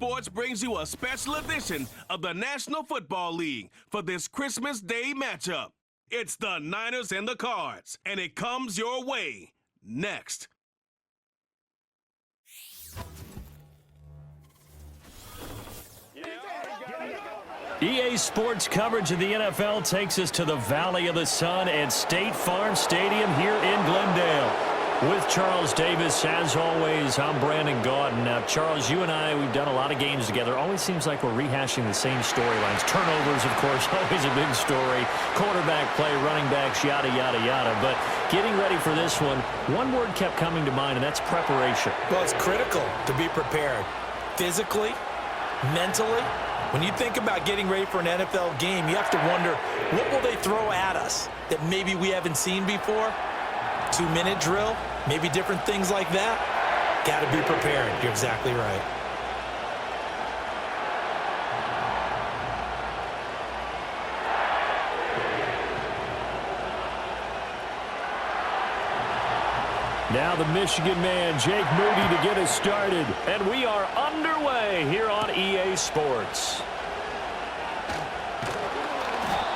Sports brings you a special edition of the National Football League for this Christmas Day matchup. It's the Niners and the Cards, and it comes your way next. EA Sports coverage of the NFL takes us to the Valley of the Sun at State Farm Stadium here in Glendale. With Charles Davis, as always, I'm Brandon Gaudin. Now, Charles, you and I, we've done a lot of games together. Always seems like we're rehashing the same storylines. Turnovers, of course, always a big story. Quarterback play, running backs, yada, yada, yada. But getting ready for this one word kept coming to mind, and that's preparation. Well, it's critical to be prepared. Physically, mentally. When you think about getting ready for an NFL game, you have to wonder, what will they throw at us that maybe we haven't seen before? 2-minute drill, maybe different things like that. Got to be prepared. You're exactly right. Now the Michigan man, Jake Moody, to get us started. And we are underway here on EA Sports.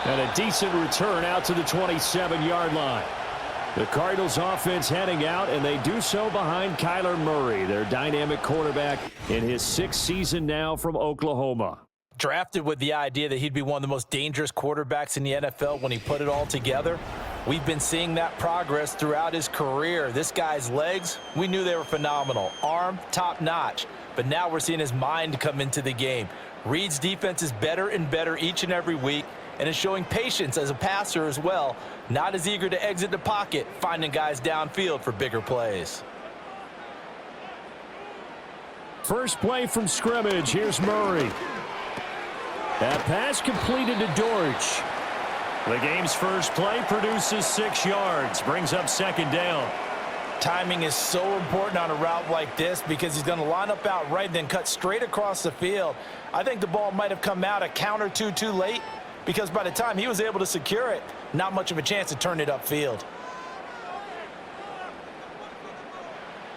And a decent return out to the 27-yard line. The Cardinals offense heading out, and they do so behind Kyler Murray, their dynamic quarterback in his 6th season now from Oklahoma. Drafted with the idea that he'd be one of the most dangerous quarterbacks in the NFL when he put it all together. We've been seeing that progress throughout his career. This guy's legs, we knew they were phenomenal. Arm, top-notch. But now we're seeing his mind come into the game. Reed's defense is better and better each and every week, and is showing patience as a passer as well. Not as eager to exit the pocket, finding guys downfield for bigger plays. First play from scrimmage. Here's Murray. That pass completed to Dortch. The game's first play produces 6 yards, brings up 2nd down. Timing is so important on a route like this because he's going to line up out right, then cut straight across the field. I think the ball might have come out a count or two too late, because by the time he was able to secure it, not much of a chance to turn it upfield.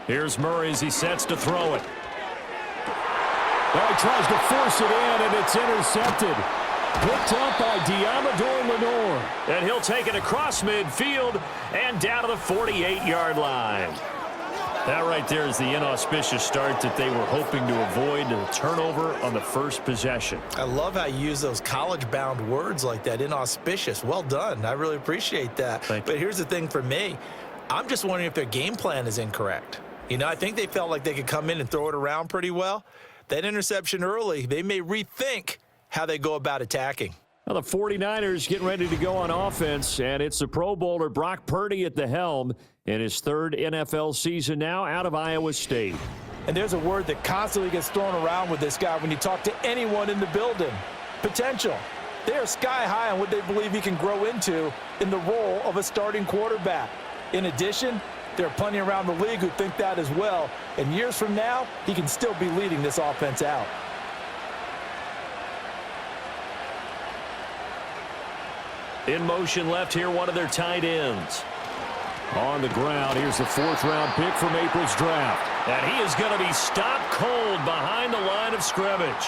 Here's Murray as he sets to throw it. Well, he tries to force it in, and it's intercepted. Picked up by Diamador Lenore. And he'll take it across midfield and down to the 48-yard line. That right there is the inauspicious start that they were hoping to avoid, the turnover on the first possession. I love how you use those college-bound words like that, inauspicious. Well done. I really appreciate that. But here's the thing for me. I'm just wondering if their game plan is incorrect. You know, I think they felt like they could come in and throw it around pretty well. That interception early, they may rethink how they go about attacking. Well, the 49ers getting ready to go on offense, and it's the Pro Bowler Brock Purdy at the helm in his 3rd NFL season now out of Iowa State. And there's a word that constantly gets thrown around with this guy when you talk to anyone in the building. Potential. They are sky high on what they believe he can grow into in the role of a starting quarterback. In addition, there are plenty around the league who think that as well. And years from now, he can still be leading this offense out. In motion left here, one of their tight ends. On the ground, here's the 4th-round pick from April's draft. And he is going to be stopped cold behind the line of scrimmage.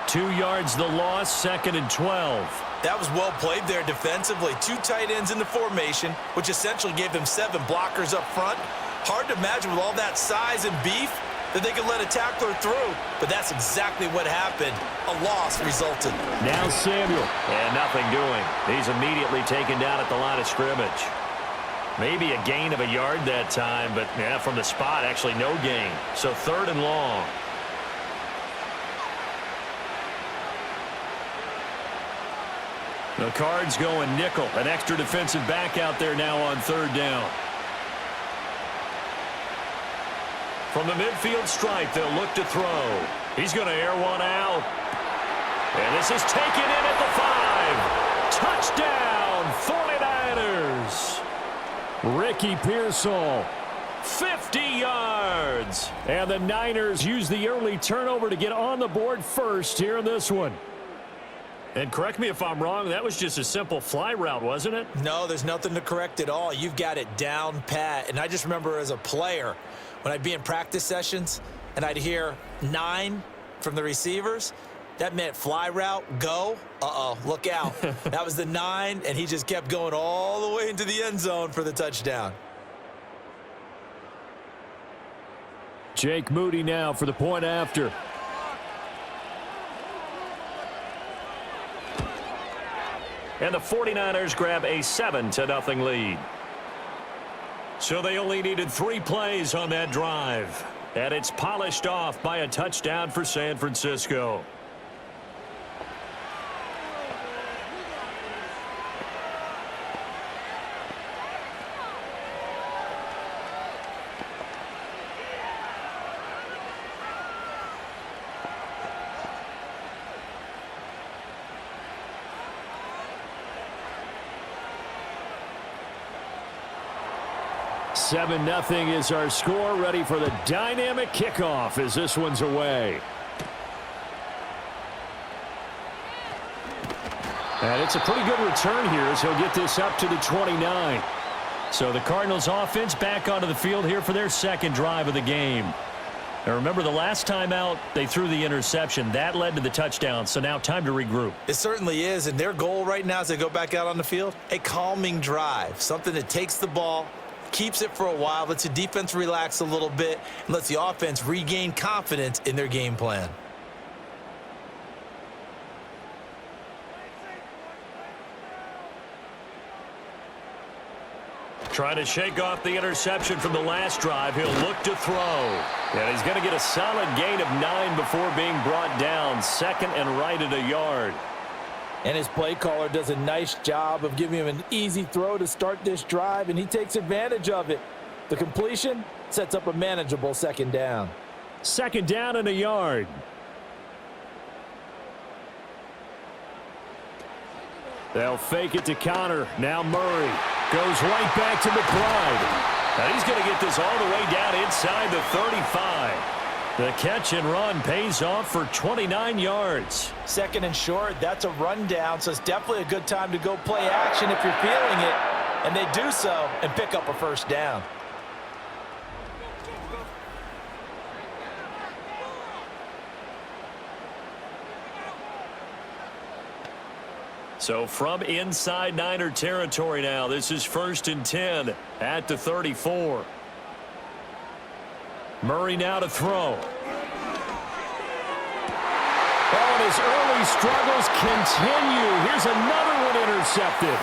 2 yards the loss, 2nd and 12. That was well played there defensively. 2 tight ends in the formation, which essentially gave them 7 blockers up front. Hard to imagine with all that size and beef that they could let a tackler through, but that's exactly what happened. A loss resulted. Now Samuel, and nothing doing. He's immediately taken down at the line of scrimmage. Maybe a gain of a yard that time, but yeah, from the spot, actually no gain. So 3rd and long. The Cards going nickel, an extra defensive back out there now on 3rd down. From the midfield stripe, they'll look to throw. He's going to air one out. And this is taken in at the 5. Touchdown, 49ers. Ricky Pearsall, 50 yards. And the Niners use the early turnover to get on the board first here in this one. And correct me if I'm wrong, that was just a simple fly route, wasn't it? No, there's nothing to correct at all. You've got it down pat. And I just remember as a player, when I'd be in practice sessions and I'd hear 9, from the receivers. That meant fly route, go. Uh-oh, look out. That was the 9, and he just kept going all the way into the end zone for the touchdown. Jake Moody now for the point after. And the 49ers grab a 7-0 lead. So they only needed 3 plays on that drive. And it's polished off by a touchdown for San Francisco. Seven 0 is our score, ready for the dynamic kickoff as this one's away. And it's a pretty good return here as he'll get this up to the 29. So the Cardinals offense back onto the field here for their second drive of the game. Now remember, the last time out, they threw the interception. That led to the touchdown, so now time to regroup. It certainly is, and their goal right now as they go back out on the field, a calming drive, something that takes the ball, keeps it for a while, lets the defense relax a little bit, and lets the offense regain confidence in their game plan. Trying to shake off the interception from the last drive. He'll look to throw. And he's going to get a solid gain of 9 before being brought down. Second and right at a yard. And his play caller does a nice job of giving him an easy throw to start this drive, and he takes advantage of it. The completion sets up a manageable second down. Second down and a yard. They'll fake it to Connor. Now Murray goes right back to McBride. And he's going to get this all the way down inside the 35. The catch and run pays off for 29 yards. Second and short, that's a rundown, so it's definitely a good time to go play action if you're feeling it. And they do so and pick up a first down. So from inside Niner territory now, this is 1st and 10 at the 34. Murray now to throw. Oh, and his early struggles continue. Here's another one intercepted.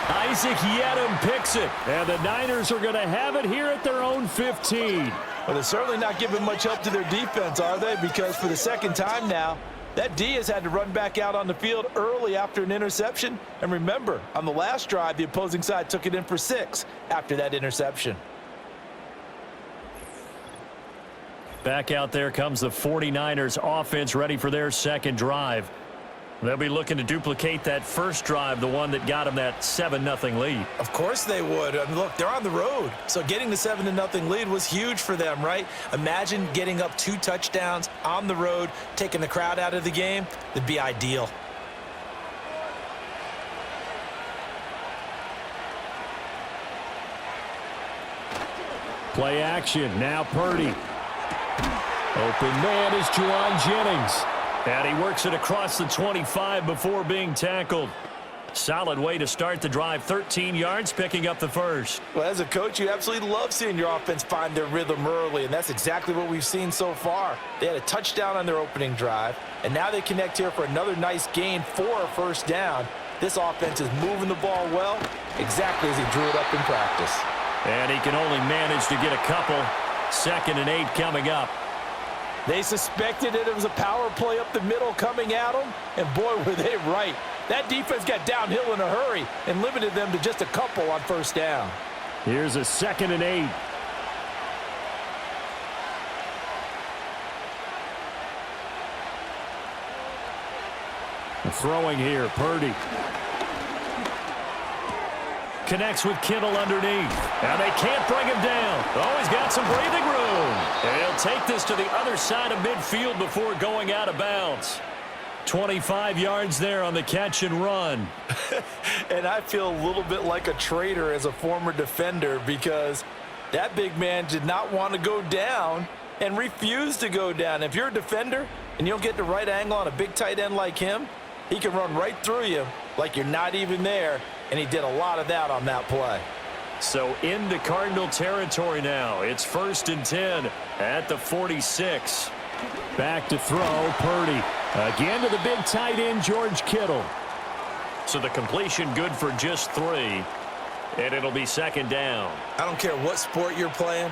Isaac Yedem picks it, and the Niners are going to have it here at their own 15. Well, they're certainly not giving much help to their defense, are they? Because for the second time now, that D has had to run back out on the field early after an interception. And remember, on the last drive, the opposing side took it in for 6 after that interception. Back out there comes the 49ers offense ready for their second drive. They'll be looking to duplicate that first drive, the one that got them that 7-0 lead. Of course they would. I mean, look, they're on the road. So getting the 7-0 lead was huge for them, right? Imagine getting up 2 touchdowns on the road, taking the crowd out of the game. That'd be ideal. Play action. Now Purdy. Open man is Juwan Jennings. And he works it across the 25 before being tackled. Solid way to start the drive. 13 yards, picking up the first. Well, as a coach, you absolutely love seeing your offense find their rhythm early, and that's exactly what we've seen so far. They had a touchdown on their opening drive, and now they connect here for another nice gain for a first down. This offense is moving the ball well, exactly as he drew it up in practice. And he can only manage to get a couple. 2nd and 8 coming up. They suspected it was a power play up the middle coming at them, and boy, were they right. That defense got downhill in a hurry and limited them to just a couple on first down. Here's a 2nd and 8. Throwing here, Purdy. Connects with Kittle underneath. And they can't bring him down. Oh, he's got some breathing room. And he'll take this to the other side of midfield before going out of bounds. 25 yards there on the catch and run. And I feel a little bit like a traitor as a former defender because that big man did not want to go down, and refuse to go down. If you're a defender and you don't get the right angle on a big tight end like him, he can run right through you like you're not even there, and he did a lot of that on that play. So into Cardinal territory now. It's 1st and 10 at the 46. Back to throw, Purdy. Again to the big tight end, George Kittle. So the completion good for just 3, and it'll be 2nd down. I don't care what sport you're playing.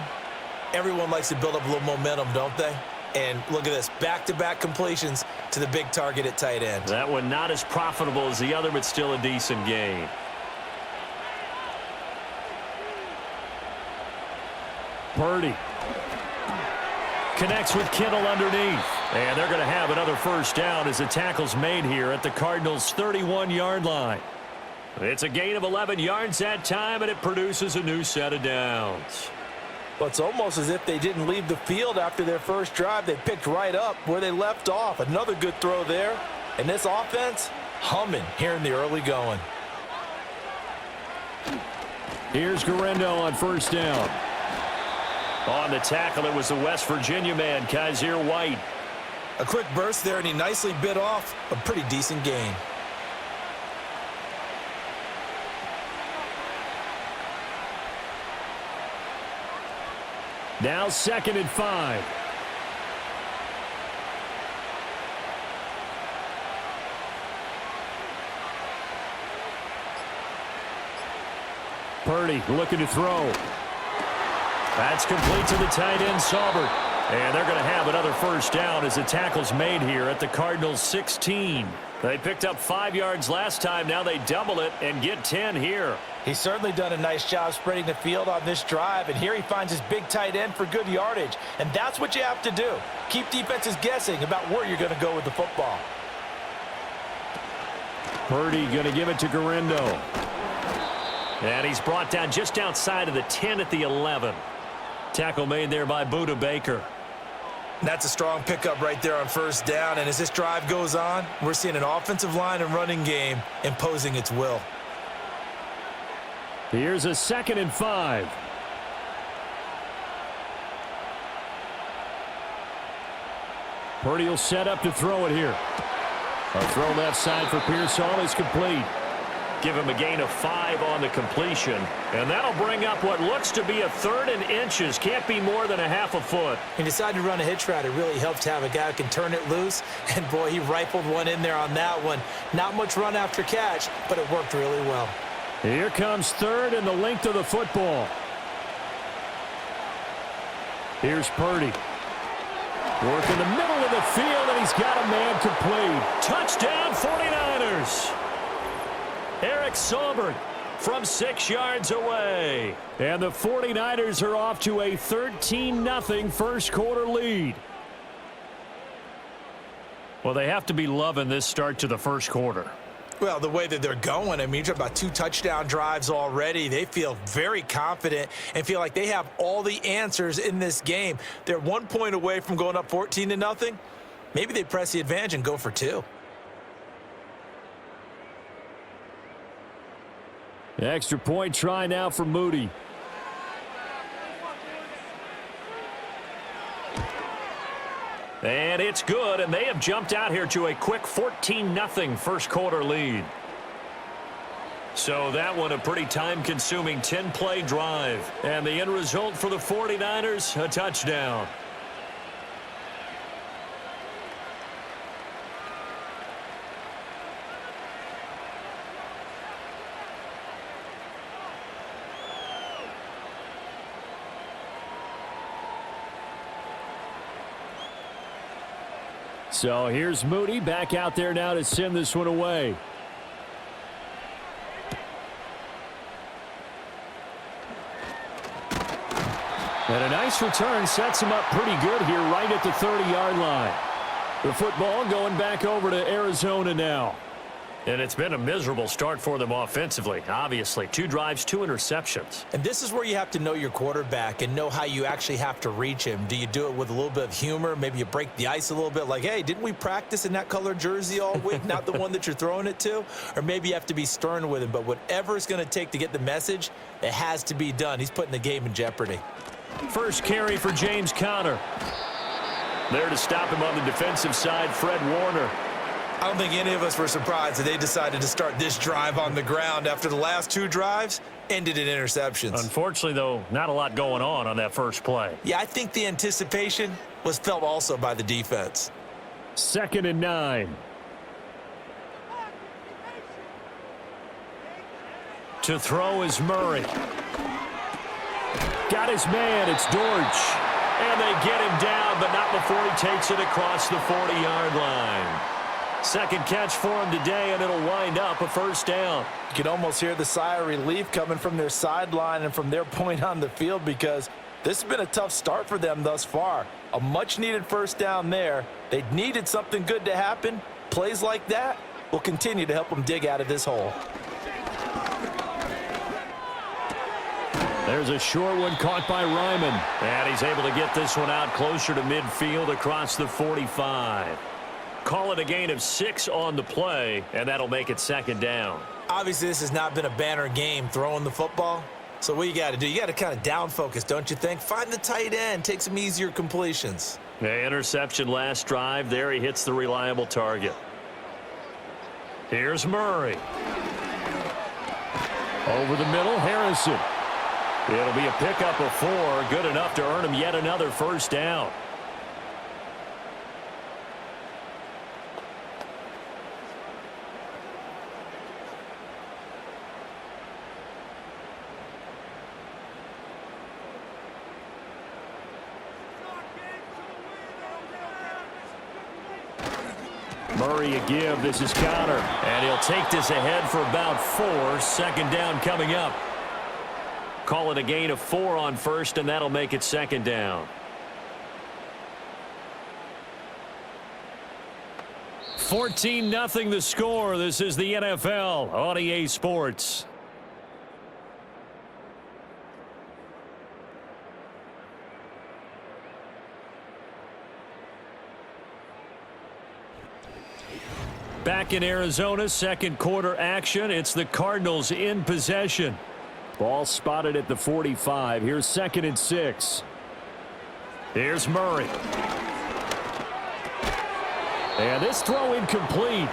Everyone likes to build up a little momentum, don't they? And look at this, back-to-back completions to the big target at tight end. That one not as profitable as the other, but still a decent gain. Purdy Connects with Kittle underneath. And they're going to have another 1st down as the tackle's made here at the Cardinals' 31-yard line. It's a gain of 11 yards that time, and it produces a new set of downs. Well, it's almost as if they didn't leave the field after their first drive. They picked right up where they left off. Another good throw there. And this offense, humming here in the early going. Here's Guerrero on 1st down. On the tackle, it was the West Virginia man, Kaiser White. A quick burst there, and he nicely bit off a pretty decent gain. Now 2nd and 5. Purdy looking to throw. That's complete to the tight end, Saubert. And they're going to have another 1st down as the tackle's made here at the Cardinals' 16. They picked up 5 yards last time. Now they double it and get 10 here. He's certainly done a nice job spreading the field on this drive, and here he finds his big tight end for good yardage. And that's what you have to do. Keep defenses guessing about where you're going to go with the football. Purdy going to give it to Guerrero. And he's brought down just outside of the 10 at the 11. Tackle made there by Buda Baker. That's a strong pickup right there on 1st down, and as this drive goes on, we're seeing an offensive line and running game imposing its will. Here's a 2nd and 5. Purdy will set up to throw it here. A throw left side for Pearsall is complete. Give him a gain of 5 on the completion. And that'll bring up what looks to be a 3rd and inches. Can't be more than a half a foot. He decided to run a hitch route. It really helps to have a guy who can turn it loose. And, boy, he rifled one in there on that one. Not much run after catch, but it worked really well. Here comes 3rd and the length of the football. Here's Purdy. Work in the middle of the field, and he's got a man complete. Touchdown, 49ers. Eric Saubert from 6 yards away. And the 49ers are off to a 13-0 first quarter lead. Well, they have to be loving this start to the first quarter. Well, the way that they're going, I mean, you're talking about 2 touchdown drives already. They feel very confident and feel like they have all the answers in this game. They're 1 point away from going up 14-0. Maybe they press the advantage and go for 2. Extra point try now for Moody. And it's good, and they have jumped out here to a quick 14-0 first quarter lead. So that one a pretty time-consuming 10-play drive. And the end result for the 49ers, a touchdown. So here's Moody back out there now to send this one away. And a nice return sets him up pretty good here right at the 30-yard line. The football going back over to Arizona now. And it's been a miserable start for them offensively, obviously. 2 drives, 2 interceptions. And this is where you have to know your quarterback and know how you actually have to reach him. Do you do it with a little bit of humor? Maybe you break the ice a little bit like, hey, didn't we practice in that colored jersey all week? Not the one that you're throwing it to? Or maybe you have to be stern with him. But whatever it's going to take to get the message, it has to be done. He's putting the game in jeopardy. First carry for James Conner. There to stop him on the defensive side, Fred Warner. I don't think any of us were surprised that they decided to start this drive on the ground after the last 2 drives ended in interceptions. Unfortunately, though, not a lot going on that first play. Yeah, I think the anticipation was felt also by the defense. 2nd and 9. To throw is Murray. Got his man, it's Dortch. And they get him down, but not before he takes it across the 40-yard line. Second catch for him today, and it'll wind up a first down. You can almost hear the sigh of relief coming from their sideline and from their point on the field, because this has been a tough start for them thus far. A much-needed first down there. They needed something good to happen. Plays like that will continue to help them dig out of this hole. There's a short one caught by Ryman. And he's able to get this one out closer to midfield across the 45. Call it a gain of 6 on the play, and that'll make it 2nd down. Obviously, this has not been a banner game throwing the football. So what you got to do, you got to kind of down focus, don't you think? Find the tight end, take some easier completions. The interception last drive. There he hits the reliable target. Here's Murray. Over the middle, Harrison. It'll be a pickup of 4, good enough to earn him yet another first down. Murray a give. This is Conner. And he'll take this ahead for about 4. 2nd down coming up. Call it a gain of 4 on first, and that'll make it 2nd down. 14-0 the score. This is the NFL on EA Sports. Back in Arizona, second quarter action. It's the Cardinals in possession. Ball spotted at the 45. Here's 2nd and 6. Here's Murray. And this throw incomplete.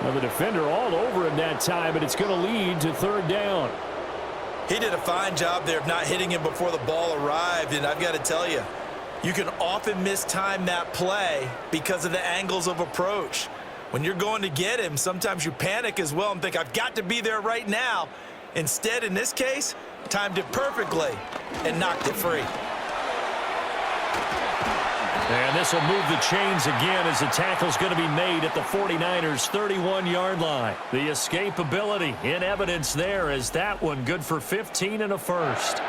Well, the defender all over him that time, but it's going to lead to 3rd down. He did a fine job there of not hitting him before the ball arrived, and I've got to tell you, you can often mistime that play because of the angles of approach. When you're going to get him, sometimes you panic as well and think, I've got to be there right now. Instead, in this case, timed it perfectly and knocked it free. And this will move the chains again as the tackle's going to be made at the 49ers' 31-yard line. The escapability in evidence there as that one good for 15 and a first.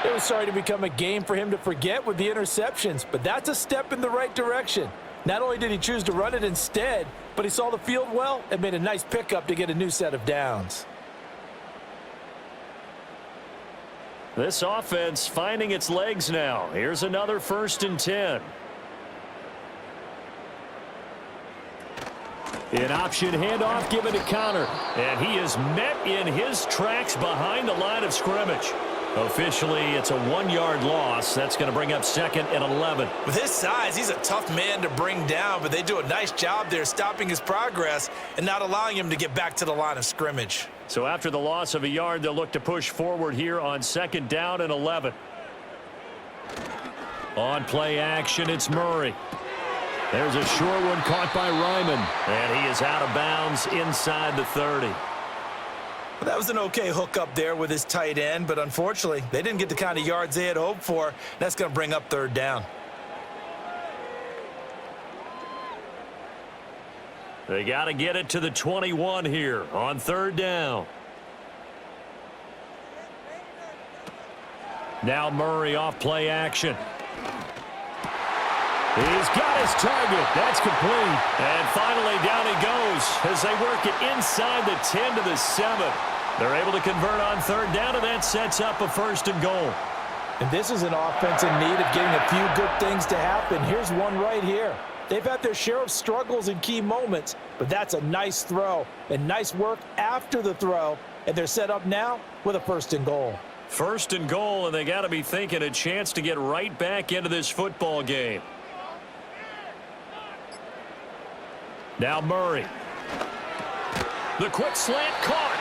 It was starting to become a game for him to forget with the interceptions, but that's a step in the right direction. Not only did he choose to run it instead, but he saw the field well and made a nice pickup to get a new set of downs. This offense finding its legs now. Here's another 1st and 10. An option handoff given to Conner. And he is met in his tracks behind the line of scrimmage. Officially, it's a 1-yard loss. That's going to bring up 2nd and 11. With his size, he's a tough man to bring down, but they do a nice job there stopping his progress and not allowing him to get back to the line of scrimmage. So after the loss of a yard, they'll look to push forward here on 2nd down and 11. On play action, it's Murray. There's a short one caught by Ryman. And he is out of bounds inside the 30. Well, that was an okay hookup there with his tight end, but unfortunately, they didn't get the kind of yards they had hoped for. That's going to bring up 3rd down. They got to get it to the 21 here on 3rd down. Now Murray off play action. He's got his target. That's complete. And finally down he goes as they work it inside the 10 to the 7. They're able to convert on 3rd down, and that sets up a 1st and goal. And this is an offense in need of getting a few good things to happen. Here's one right here. They've had their share of struggles in key moments, but that's a nice throw and nice work after the throw, and they're set up now with a 1st and goal. First and goal, and they got to be thinking a chance to get right back into this football game. Now Murray. The quick slant caught.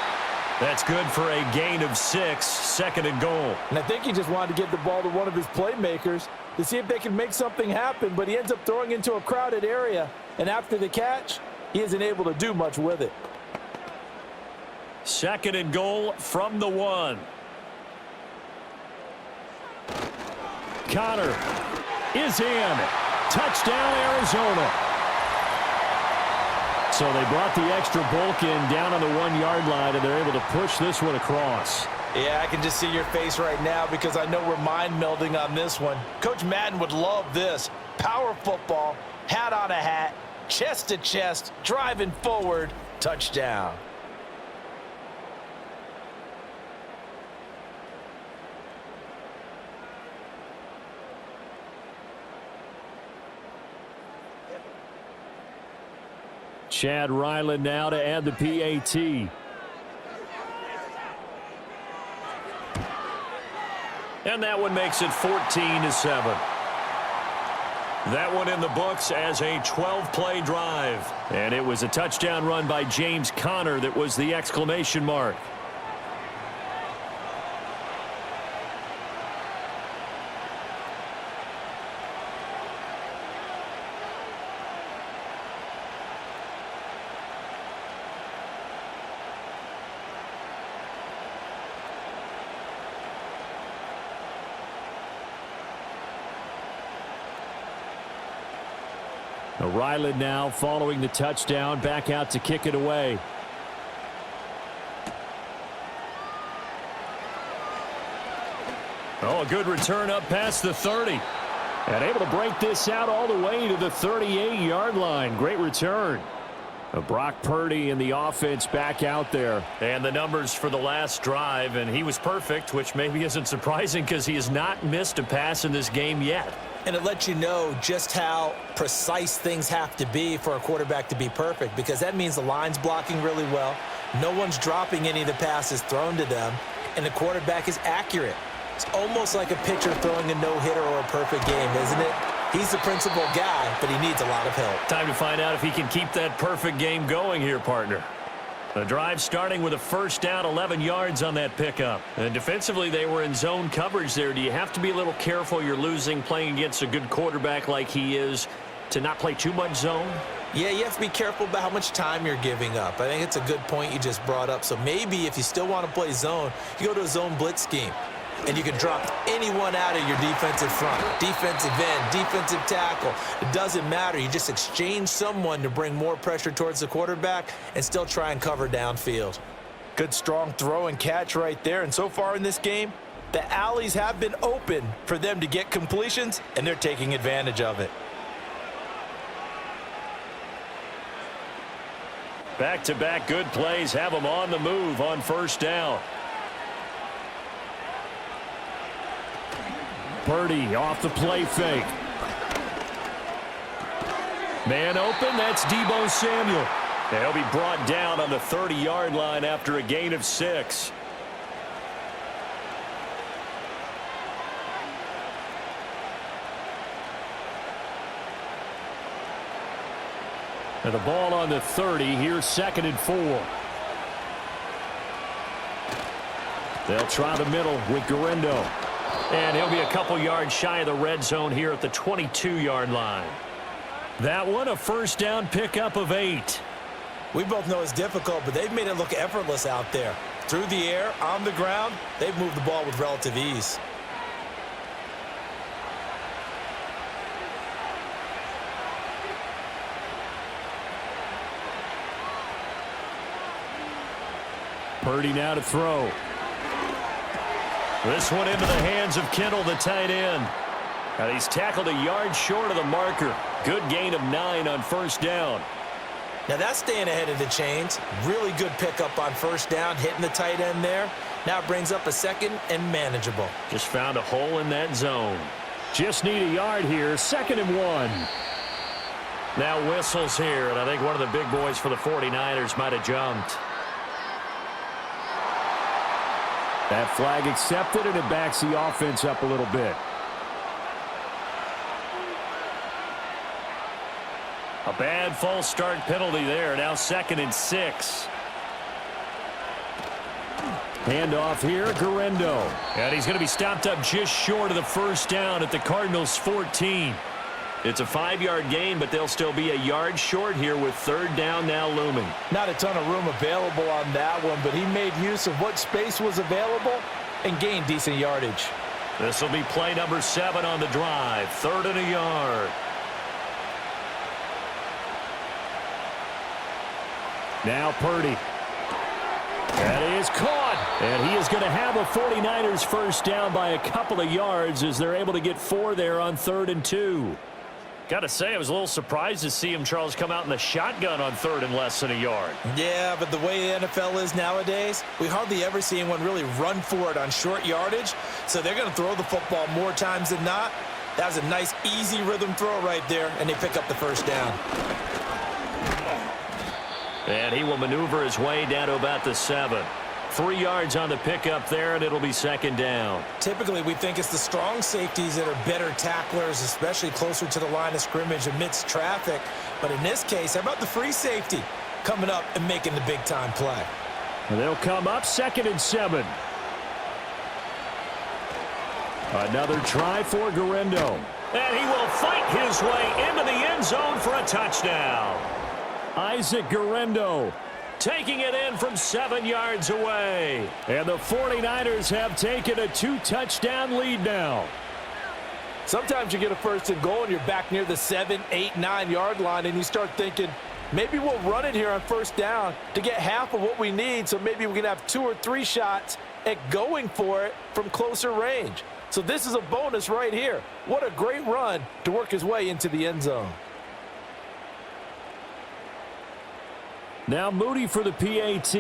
That's good for a gain of 6, second and goal. And I think he just wanted to get the ball to one of his playmakers to see if they can make something happen, but he ends up throwing into a crowded area, and after the catch, he isn't able to do much with it. Second and goal from the 1. Connor is in. Touchdown, Arizona. So they brought the extra bulk in down on the 1-yard line, and they're able to push this one across. Yeah, I can just see your face right now because I know we're mind melding on this one. Coach Madden would love this. Power football, hat on a hat, chest to chest, driving forward, touchdown. Chad Ryland now to add the PAT. And that one makes it 14-7. That one in the books as a 12-play drive. And it was a touchdown run by James Conner that was the exclamation mark. Ryland now following the touchdown, back out to kick it away. Oh, a good return up past the 30. And able to break this out all the way to the 38-yard line. Great return. Brock Purdy and the offense back out there. And the numbers for the last drive, and he was perfect, which maybe isn't surprising because he has not missed a pass in this game yet. And it lets you know just how precise things have to be for a quarterback to be perfect, because that means the line's blocking really well, no one's dropping any of the passes thrown to them, and the quarterback is accurate. It's almost like a pitcher throwing a no-hitter or a perfect game, isn't it? He's the principal guy, but he needs a lot of help. Time to find out if he can keep that perfect game going here, partner. The drive starting with a first down, 11 yards on that pickup. And defensively, they were in zone coverage there. Do you have to be a little careful? You're losing, playing against a good quarterback like he is, to not play too much zone? Yeah, you have to be careful about how much time you're giving up. I think it's a good point you just brought up. So maybe if you still want to play zone, you go to a zone blitz scheme. And you can drop anyone out of your defensive front, defensive end, defensive tackle. It doesn't matter. You just exchange someone to bring more pressure towards the quarterback and still try and cover downfield. Good strong throw and catch right there. And so far in this game, the alleys have been open for them to get completions, and they're taking advantage of it. Back-to-back good plays have them on the move on first down. Purdy off the play fake. Man open, that's Deebo Samuel. And he'll be brought down on the 30-yard line after a gain of 6. And the ball on the 30, here's 2nd and 4. They'll try the middle with Guerrero. And he'll be a couple yards shy of the red zone here at the 22-yard line. That one, a first down pickup of 8. We both know it's difficult, but they've made it look effortless out there. Through the air, on the ground, they've moved the ball with relative ease. Purdy now to throw. This one into the hands of Kittle, the tight end. And he's tackled a yard short of the marker. Good gain of 9 on first down. Now that's staying ahead of the chains. Really good pickup on first down, hitting the tight end there. Now it brings up a second and manageable. Just found a hole in that zone. Just need a yard here, 2nd and 1. Now whistles here, and I think one of the big boys for the 49ers might have jumped. That flag accepted, and it backs the offense up a little bit. A bad false start penalty there. Now 2nd and 6. Handoff here, Guerrero. And he's going to be stopped up just short of the first down at the Cardinals' 14. It's a 5-yard gain, but they'll still be a yard short here with 3rd down now looming. Not a ton of room available on that one, but he made use of what space was available and gained decent yardage. This will be play number 7 on the drive. 3rd and a yard. Now Purdy. That is caught. And he is going to have a 49ers first down by a couple of yards as they're able to get 4 there on 3rd and 2. Got to say, I was a little surprised to see him, Charles, come out in the shotgun on 3rd and less than a yard. Yeah, but the way the NFL is nowadays, we hardly ever see anyone really run for it on short yardage. So they're going to throw the football more times than not. That was a nice, easy rhythm throw right there, and they pick up the first down. And he will maneuver his way down to about the 7. 3 yards on the pickup there, and it'll be 2nd down. Typically, we think it's the strong safeties that are better tacklers, especially closer to the line of scrimmage amidst traffic. But in this case, how about the free safety coming up and making the big-time play? And they'll come up 2nd and 7. Another try for Guerrero. And he will fight his way into the end zone for a touchdown. Isaac Guerrero taking it in from 7 yards away. And the 49ers have taken a 2-touchdown lead now. Sometimes you get a 1st and goal and you're back near the 7, 8, 9 yard line and you start thinking, maybe we'll run it here on 1st down to get half of what we need, so maybe we can have 2 or 3 shots at going for it from closer range. So this is a bonus right here. What a great run to work his way into the end zone. Now Moody for the PAT.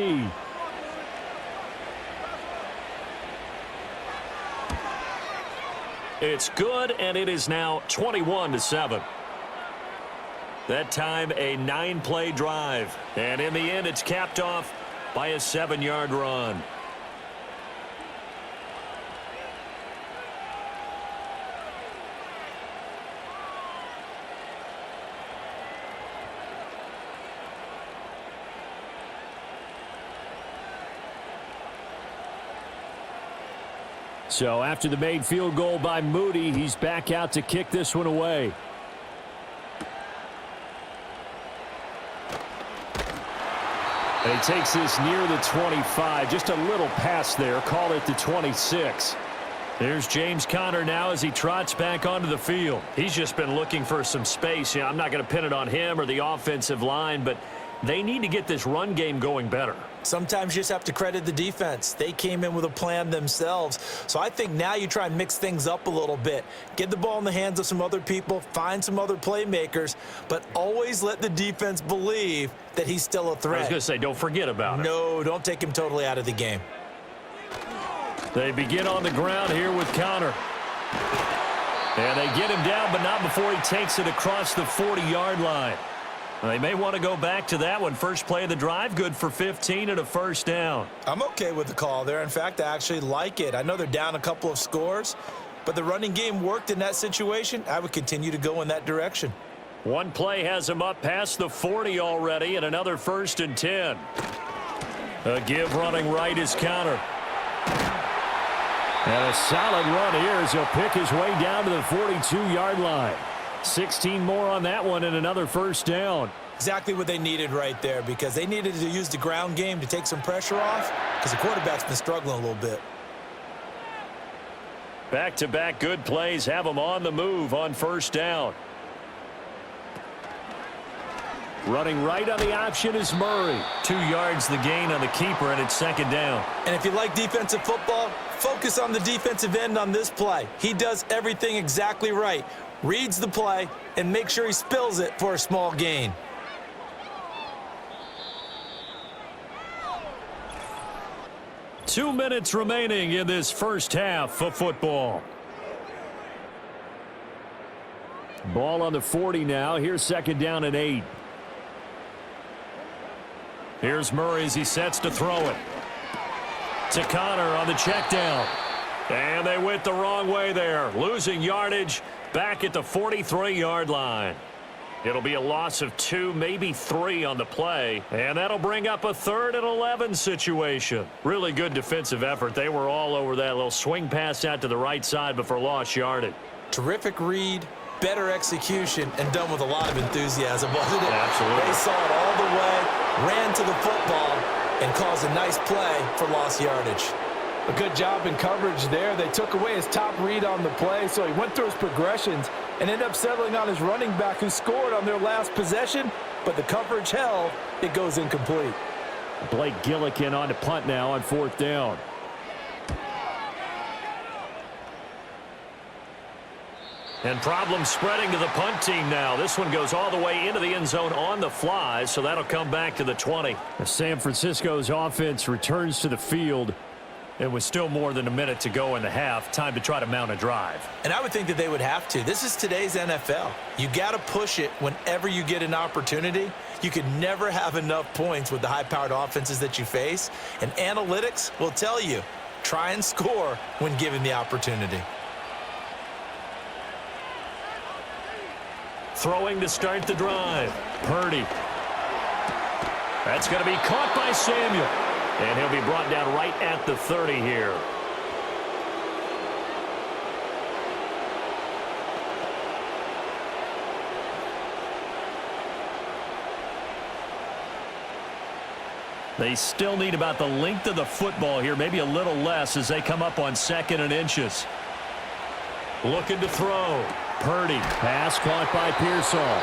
It's good, and it is now 21-7. That time a 9-play drive. And in the end, it's capped off by a 7-yard run. So after the made field goal by Moody, he's back out to kick this one away. And he takes this near the 25. Just a little pass there. Call it the 26. There's James Conner now as he trots back onto the field. He's just been looking for some space. Yeah, I'm not going to pin it on him or the offensive line, but they need to get this run game going better. Sometimes you just have to credit the defense. They came in with a plan themselves. So I think now you try and mix things up a little bit. Get the ball in the hands of some other people, find some other playmakers, but always let the defense believe that he's still a threat. I was going to say, don't forget about it. No, don't take him totally out of the game. They begin on the ground here with Conner. And they get him down, but not before he takes it across the 40-yard line. They may want to go back to that one. First play of the drive, good for 15 and a first down. I'm okay with the call there. In fact, I actually like it. I know they're down a couple of scores, but the running game worked in that situation. I would continue to go in that direction. One play has him up past the 40 already, and another 1st and 10. A give running right is Conner. And a solid run here as he'll pick his way down to the 42-yard line. 16 more on that one and another first down. Exactly what they needed right there, because they needed to use the ground game to take some pressure off, because the quarterback's been struggling a little bit. Back-to-back good plays have them on the move on first down. Running right on the option is Murray. 2 yards the gain on the keeper, and it's 2nd down. And if you like defensive football, focus on the defensive end on this play. He does everything exactly right. Reads the play and make sure he spills it for a small gain. Two minutes remaining in this first half of football. Ball on the 40 now. Here's 2nd down and 8. Here's Murray as he sets to throw it. To Connor on the check down. And they went the wrong way there, losing yardage back at the 43-yard line. It'll be a loss of 2, maybe 3 on the play, and that'll bring up a 3rd and 11 situation. Really good defensive effort. They were all over that little swing pass out to the right side, but for lost yardage. Terrific read, better execution, and done with a lot of enthusiasm, wasn't it? Absolutely. They saw it all the way, ran to the football, and caused a nice play for lost yardage. A good job in coverage there. They took away his top read on the play, so he went through his progressions and ended up settling on his running back who scored on their last possession, but the coverage held. It goes incomplete. Blake Gillikin on to punt now on 4th down. And problems spreading to the punt team now. This one goes all the way into the end zone on the fly, so that'll come back to the 20. San Francisco's offense returns to the field. It was still more than a minute to go in the half. Time to try to mount a drive. And I would think that they would have to. This is today's NFL. You got to push it whenever you get an opportunity. You can never have enough points with the high-powered offenses that you face. And analytics will tell you, try and score when given the opportunity. Throwing to start the drive. Purdy. That's going to be caught by Samuel. And he'll be brought down right at the 30 here. They still need about the length of the football here, maybe a little less as they come up on 2nd and inches. Looking to throw. Purdy. Pass caught by Pearsall.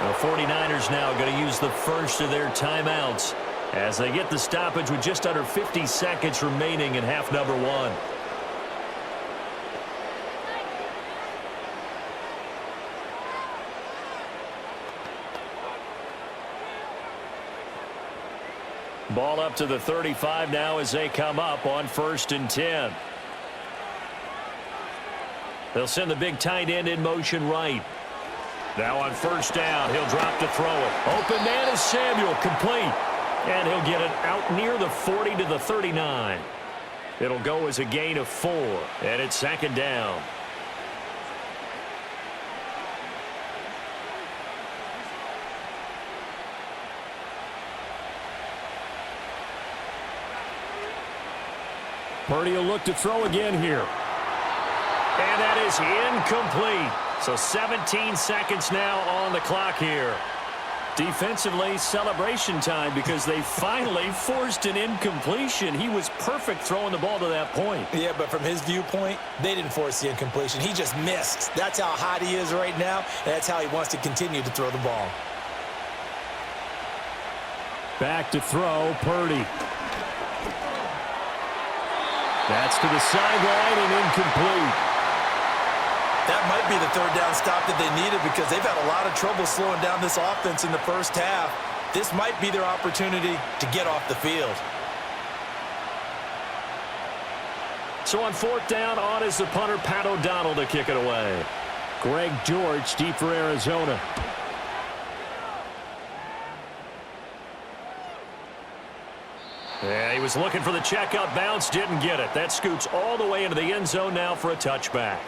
The 49ers now going to use the first of their timeouts as they get the stoppage with just under 50 seconds remaining in half number 1. Ball up to the 35 now as they come up on 1st and 10. They'll send the big tight end in motion right. Now on 1st down, he'll drop to throw it. Open man is Samuel, complete. And he'll get it out near the 40 to the 39. It'll go as a gain of 4, and it's 2nd down. Purdy will look to throw again here. And that is incomplete. So 17 seconds now on the clock here. Defensively, celebration time because they finally forced an incompletion. He was perfect throwing the ball to that point. Yeah, but from his viewpoint, they didn't force the incompletion. He just missed. That's how hot he is right now, and that's how he wants to continue to throw the ball. Back to throw, Purdy. That's to the sideline and incomplete. That might be the 3rd down stop that they needed because they've had a lot of trouble slowing down this offense in the first half. This might be their opportunity to get off the field. So on 4th down, on is the punter, Pat O'Donnell, to kick it away. Greg George deep for Arizona. Yeah, he was looking for the checkout bounce, didn't get it. That scoots all the way into the end zone now for a touchback.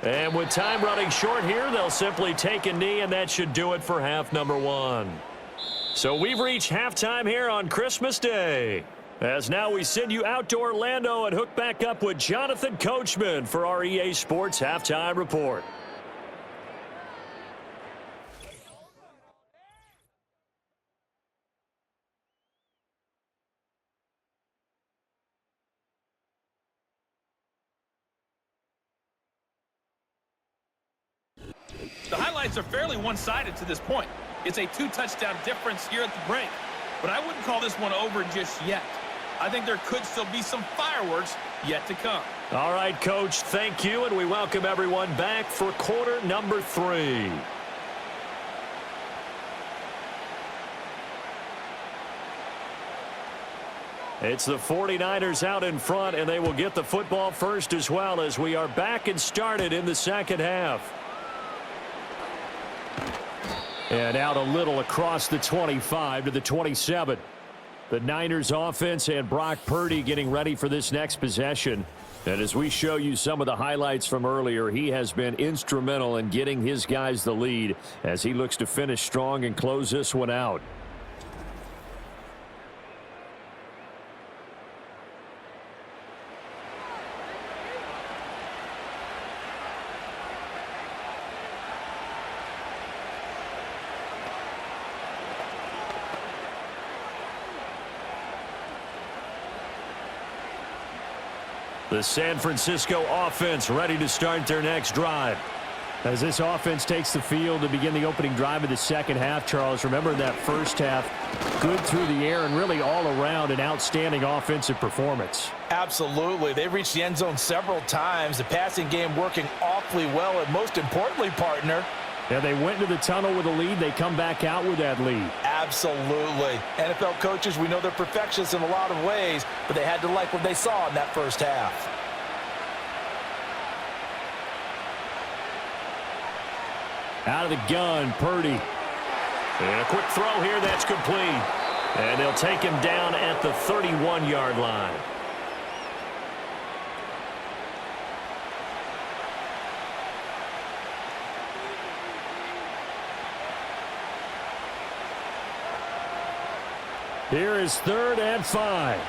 And with time running short here, they'll simply take a knee, and that should do it for half number 1. So we've reached halftime here on Christmas Day. As now we send you out to Orlando and hook back up with Jonathan Coachman for our EA Sports Halftime Report. The highlights are fairly one-sided to this point. It's a 2-touchdown difference here at the break. But I wouldn't call this one over just yet. I think there could still be some fireworks yet to come. All right, Coach, thank you, and we welcome everyone back for quarter number 3. It's the 49ers out in front, and they will get the football first as well as we are back and started in the second half. And out a little across the 25 to the 27. The Niners offense and Brock Purdy getting ready for this next possession. And as we show you some of the highlights from earlier, he has been instrumental in getting his guys the lead as he looks to finish strong and close this one out. The San Francisco offense ready to start their next drive. As this offense takes the field to begin the opening drive of the second half, Charles, remember that first half, good through the air and really all around an outstanding offensive performance. Absolutely. They reached the end zone several times. The passing game working awfully well, and most importantly, partner, yeah, they went into the tunnel with a lead. They come back out with that lead. Absolutely. NFL coaches, we know they're perfectionists in a lot of ways, but they had to like what they saw in that first half. Out of the gun, Purdy. And a quick throw here, that's complete. And they'll take him down at the 31-yard line. Here is 3rd and 5.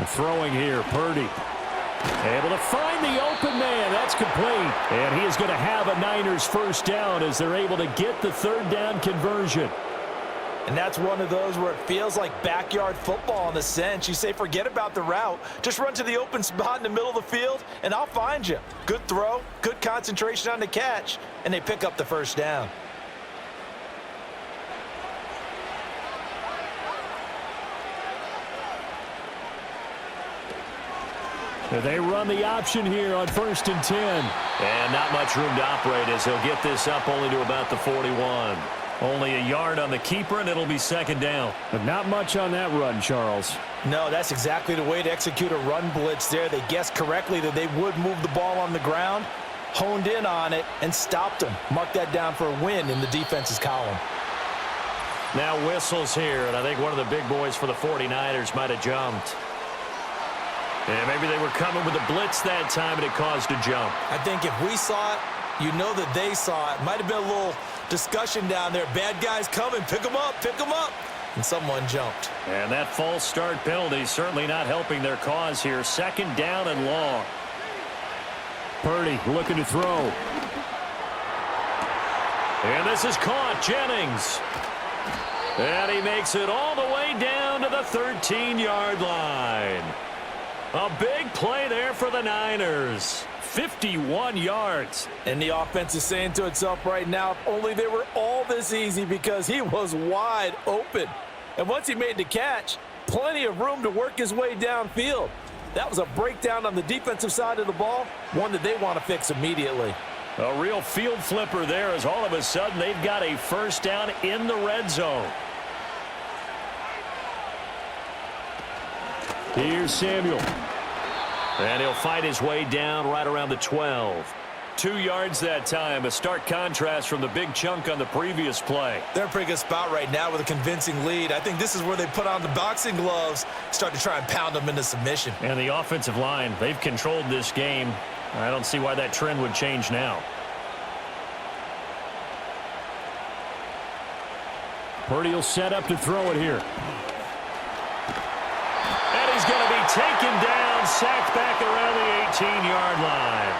Throwing here, Purdy. Able to find the open man. That's complete. And he is going to have a Niners first down as they're able to get the 3rd down conversion. And that's one of those where it feels like backyard football in a sense. You say, forget about the route. Just run to the open spot in the middle of the field, and I'll find you. Good throw, good concentration on the catch, and they pick up the first down. They run the option here on 1st and 10. And not much room to operate as he'll get this up only to about the 41. Only a yard on the keeper, and it'll be 2nd down. But not much on that run, Charles. No, that's exactly the way to execute a run blitz there. They guessed correctly that they would move the ball on the ground, honed in on it, and stopped them. Mark that down for a win in the defense's column. Now whistles here, and I think one of the big boys for the 49ers might have jumped. And maybe they were coming with a blitz that time, and it caused a jump. I think if we saw it, you know that they saw it. Might have been a little discussion down there. Bad guys coming. Pick them up. Pick them up. And someone jumped. And that false start penalty certainly not helping their cause here. 2nd down and long. Purdy looking to throw. And this is caught. Jennings. And he makes it all the way down to the 13-yard line. A big play there for the Niners. 51 yards. And the offense is saying to itself right now, if only they were all this easy, because he was wide open. And once he made the catch, plenty of room to work his way downfield. That was a breakdown on the defensive side of the ball, one that they want to fix immediately. A real field flipper there as all of a sudden they've got a first down in the red zone. Here's Samuel. And he'll fight his way down right around the 12. 2 yards that time, a stark contrast from the big chunk on the previous play. They're in a pretty good spot right now with a convincing lead. I think this is where they put on the boxing gloves, start to try and pound them into submission. And the offensive line, they've controlled this game. I don't see why that trend would change now. Purdy will set up to throw it here. And he's going to be taken down, sacked back around the 18-yard line.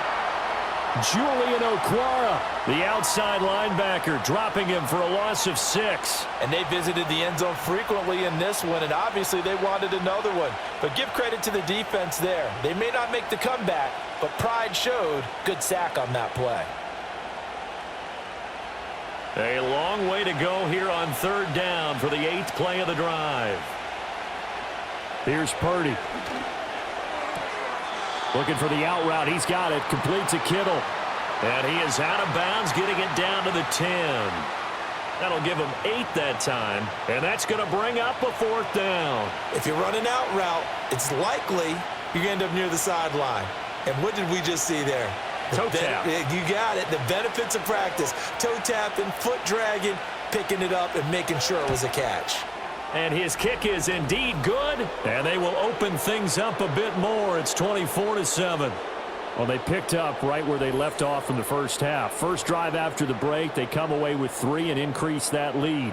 Julian Okwara, the outside linebacker, dropping him for a loss of 6. And they visited the end zone frequently in this one, and obviously they wanted another one. But give credit to the defense there. They may not make the comeback, but pride showed. Good sack on that play. A long way to go here on 3rd down for the 8th play of the drive. Here's Purdy. Looking for the out route. He's got it. Completes a Kittle. And he is out of bounds, getting it down to the 10. That'll give them 8 that time, and that's going to bring up a 4th down. If you're running out route, it's likely you're going to end up near the sideline. And what did we just see there? Toe tap. You got it. The benefits of practice. Toe tapping, foot dragging, picking it up, and making sure it was a catch. And his kick is indeed good, and they will open things up a bit more. It's 24-7. Well, they picked up right where they left off in the first half. First drive after the break, they come away with 3 and increase that lead.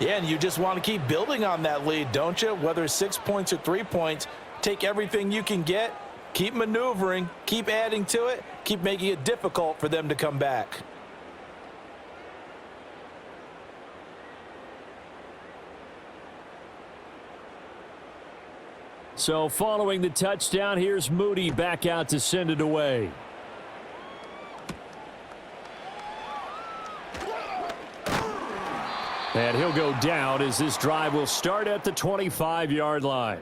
Yeah, and you just want to keep building on that lead, don't you? Whether it's 6 points or 3 points, take everything you can get, keep maneuvering, keep adding to it, keep making it difficult for them to come back. So following the touchdown, here's Moody back out to send it away. And he'll go down as this drive will start at the 25-yard line.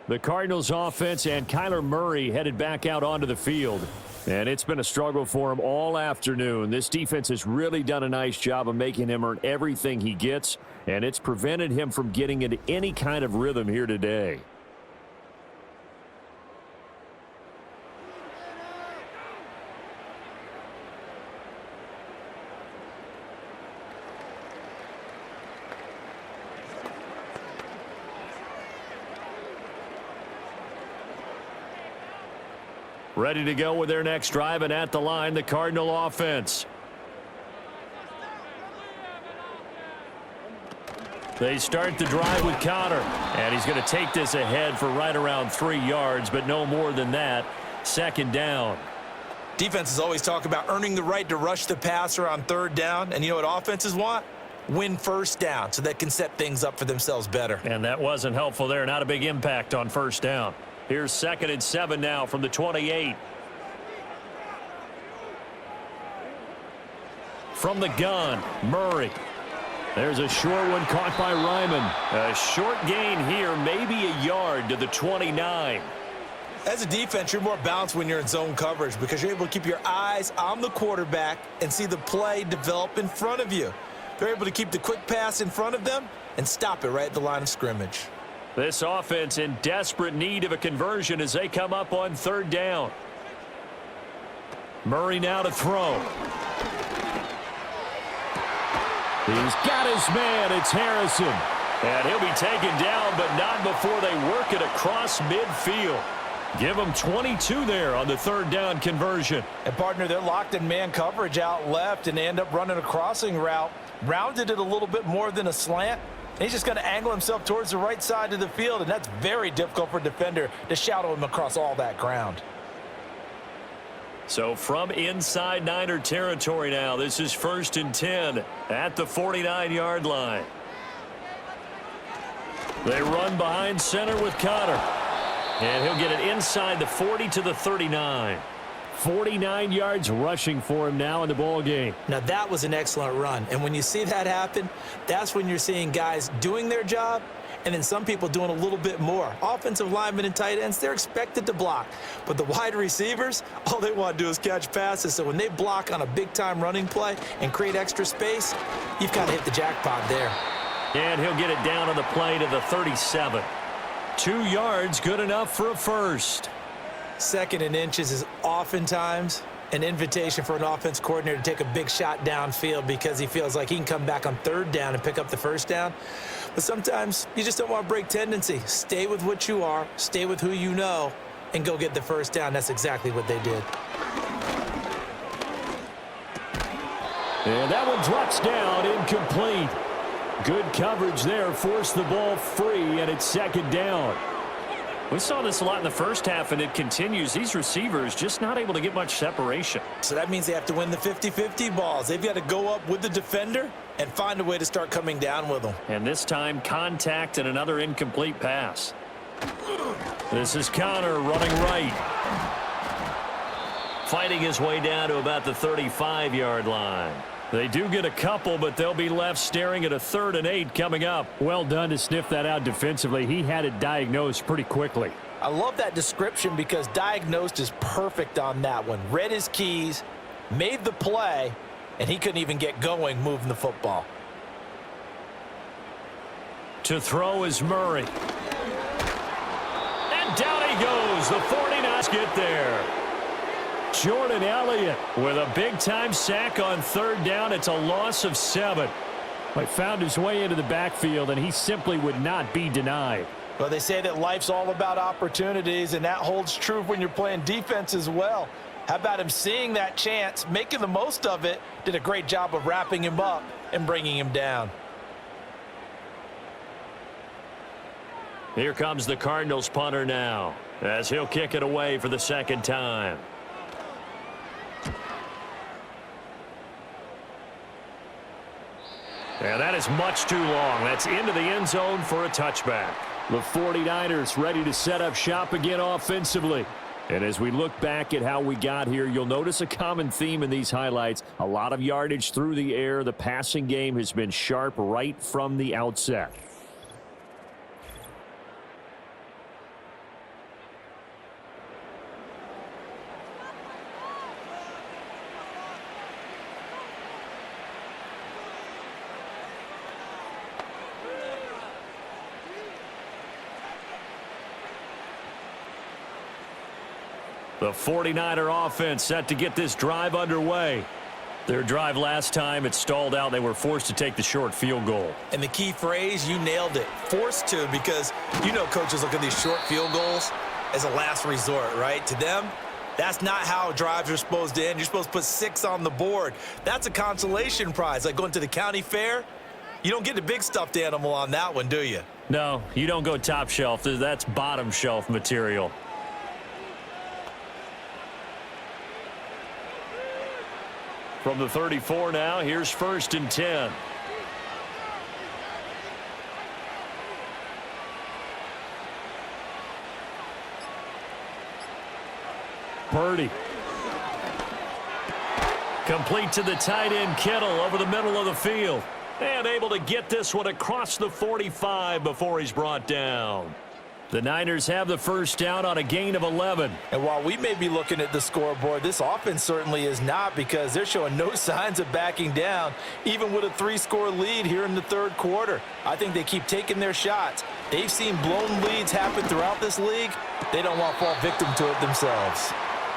The Cardinals offense and Kyler Murray headed back out onto the field. And it's been a struggle for him all afternoon. This defense has really done a nice job of making him earn everything he gets, and it's prevented him from getting into any kind of rhythm here today. Ready to go with their next drive, and at the line, the Cardinal offense. They start the drive with Connor, and he's going to take this ahead for right around 3 yards, but no more than that. 2nd down. Defenses always talk about earning the right to rush the passer on 3rd down, and you know what offenses want? Win 1st down so they can set things up for themselves better. And that wasn't helpful there. Not a big impact on 1st down. Here's 2nd and 7 now from the 28. From the gun, Murray. There's a short one caught by Ryman. A short gain here, maybe a yard to the 29. As a defense, you're more balanced when you're in zone coverage because you're able to keep your eyes on the quarterback and see the play develop in front of you. They're able to keep the quick pass in front of them and stop it right at the line of scrimmage. This offense in desperate need of a conversion as they come up on 3rd down. Murray now to throw. He's got his man. It's Harrison. And he'll be taken down, but not before they work it across midfield. Give them 22 there on the 3rd down conversion. And, partner, they're locked in man coverage out left, and they end up running a crossing route. Rounded it a little bit more than a slant. He's just going to angle himself towards the right side of the field, and that's very difficult for a defender to shadow him across all that ground. So from inside Niner territory now, this is 1st and 10 at the 49-yard line. They run behind center with Connor. And he'll get it inside the 40 to the 39. 49 yards rushing for him now in the ball game. Now, that was an excellent run. And when you see that happen, that's when you're seeing guys doing their job and then some people doing a little bit more. Offensive linemen and tight ends, they're expected to block. But the wide receivers, all they want to do is catch passes. So when they block on a big-time running play and create extra space, you've got to hit the jackpot there. And he'll get it down on the play to the 37. 2 yards, good enough for a first. 2nd and inches is oftentimes an invitation for an offense coordinator to take a big shot downfield because he feels like he can come back on 3rd down and pick up the 1st down. But sometimes you just don't want to break tendency. Stay with what you are, stay with who you know, and go get the 1st down. That's exactly what they did. And that one drops down, incomplete. Good coverage there, forced the ball free, and it's 2nd down. We saw this a lot in the first half, and it continues. These receivers just not able to get much separation. So that means they have to win the 50-50 balls. They've got to go up with the defender and find a way to start coming down with them. And this time, contact and another incomplete pass. This is Connor running right. Fighting his way down to about the 35-yard line. They do get a couple, but they'll be left staring at a 3rd and 8 coming up. Well done to sniff that out defensively. He had it diagnosed pretty quickly. I love that description because diagnosed is perfect on that one. Read his keys, made the play, and he couldn't even get going moving the football. To throw is Murray. And down he goes. The 49ers get there. Jordan Elliott with a big-time sack on third down. It's a loss of 7. He found his way into the backfield, and he simply would not be denied. Well, they say that life's all about opportunities, and that holds true when you're playing defense as well. How about him seeing that chance, making the most of it, did a great job of wrapping him up and bringing him down. Here comes the Cardinals punter now, as he'll kick it away for the second time. And that is much too long. That's into the end zone for a touchback. The 49ers ready to set up shop again offensively. And as we look back at how we got here, you'll notice a common theme in these highlights. A lot of yardage through the air. The passing game has been sharp right from the outset. The 49er offense set to get this drive underway. Their drive last time, it stalled out. They were forced to take the short field goal. And the key phrase, you nailed it, forced to, because you know coaches look at these short field goals as a last resort, right? To them, that's not how drives are supposed to end. You're supposed to put 6 on the board. That's a consolation prize, like going to the county fair. You don't get the big stuffed animal on that one, do you? No, you don't go top shelf. That's bottom shelf material. From the 34 now, here's 1st and 10. Purdy. Complete to the tight end Kittle over the middle of the field. And able to get this one across the 45 before he's brought down. The Niners have the first down on a gain of 11. And while we may be looking at the scoreboard, this offense certainly is not, because they're showing no signs of backing down, even with a 3-score lead here in the third quarter. I think they keep taking their shots. They've seen blown leads happen throughout this league. They don't want to fall victim to it themselves.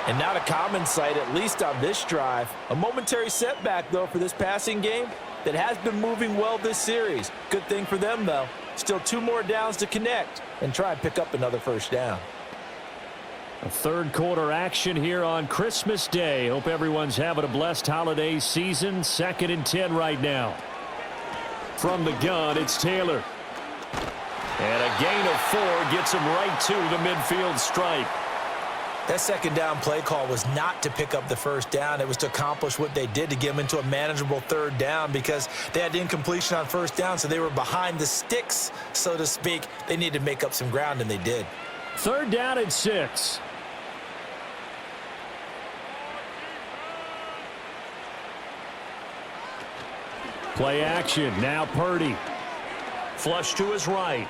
And not a common sight, at least on this drive. A momentary setback, though, for this passing game that has been moving well this series. Good thing for them, though. Still 2 more downs to connect and try and pick up another first down. A third quarter action here on Christmas Day. Hope everyone's having a blessed holiday season. 2nd and 10 right now. From the gun, it's Taylor. And a gain of 4 gets him right to the midfield stripe. That second down play call was not to pick up the first down. It was to accomplish what they did, to get them into a manageable third down, because they had incompletion on first down, so they were behind the sticks, so to speak. They needed to make up some ground, and they did. 3rd down and 6. Play action. Now Purdy. Flush to his right.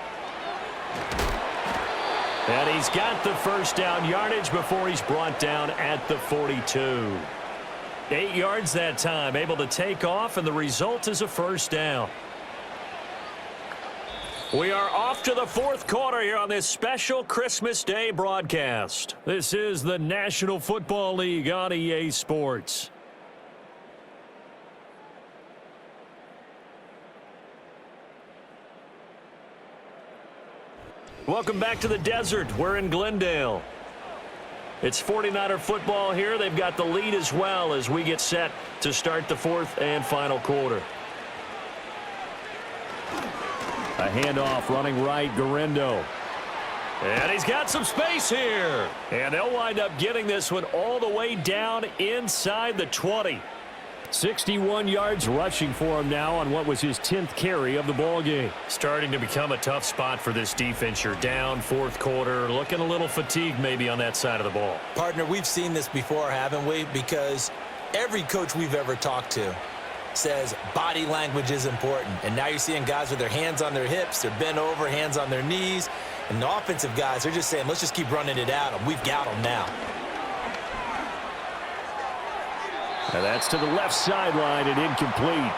And he's got the first down yardage before he's brought down at the 42. 8 yards that time, able to take off, and the result is a first down. We are off to the 4th quarter here on this special Christmas Day broadcast. This is the National Football League on EA Sports. Welcome back to the desert. We're in Glendale. It's 49er football here. They've got the lead as well as we get set to start the 4th and final quarter. A handoff running right, Garendo. And he's got some space here. And they'll wind up getting this one all the way down inside the 20. 61 yards rushing for him now on what was his 10th carry of the ball game. Starting to become a tough spot for this defense. You're down 4th quarter, looking a little fatigued maybe on that side of the ball. Partner, we've seen this before, haven't we? Because every coach we've ever talked to says body language is important. And now you're seeing guys with their hands on their hips, they're bent over, hands on their knees. And the offensive guys, they're just saying, let's just keep running it at them. We've got them now. And that's to the left sideline and incomplete.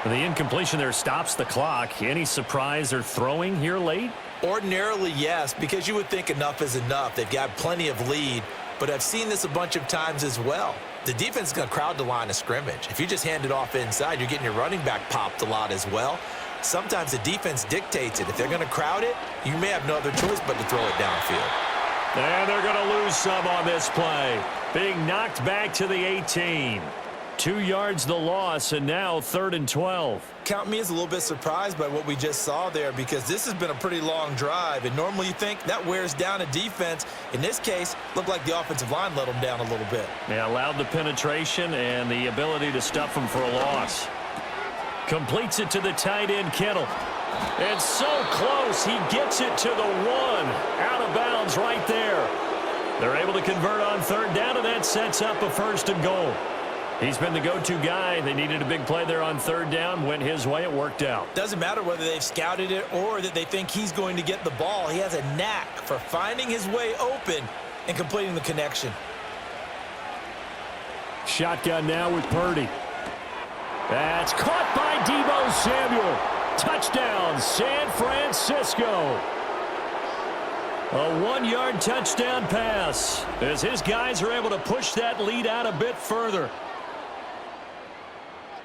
The incompletion there stops the clock. Any surprise or throwing here late? Ordinarily, yes, because you would think enough is enough. They've got plenty of lead, but I've seen this a bunch of times as well. The defense is going to crowd the line of scrimmage. If you just hand it off inside, you're getting your running back popped a lot as well. Sometimes the defense dictates it. If they're going to crowd it, you may have no other choice but to throw it downfield. And they're going to lose some on this play. Being knocked back to the 18. 2 yards the loss, and now 3rd and 12. Count me as a little bit surprised by what we just saw there, because this has been a pretty long drive, and normally you think that wears down a defense. In this case, looked like the offensive line let them down a little bit. Yeah, allowed the penetration and the ability to stuff them for a loss. Completes it to the tight end, Kittle. And so close, he gets it to the 1. Out of bounds right there. They're able to convert on 3rd down, and that sets up a 1st and goal. He's been the go-to guy. They needed a big play there on 3rd down. Went his way. It worked out. Doesn't matter whether they've scouted it or that they think he's going to get the ball. He has a knack for finding his way open and completing the connection. Shotgun now with Purdy. That's caught by Deebo Samuel. Touchdown, San Francisco. A 1-yard touchdown pass as his guys are able to push that lead out a bit further.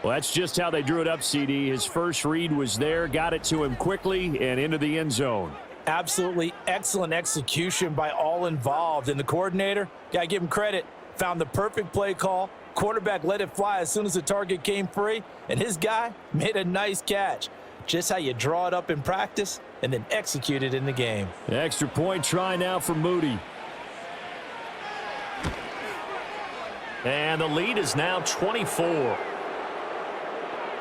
Well, that's just how they drew it up, CD. His first read was there, got it to him quickly, and into the end zone. Absolutely excellent execution by all involved. And the coordinator, got to give him credit, found the perfect play call. Quarterback let it fly as soon as the target came free, and his guy made a nice catch. Just how you draw it up in practice and then execute it in the game. The extra point try now for Moody. And the lead is now 24.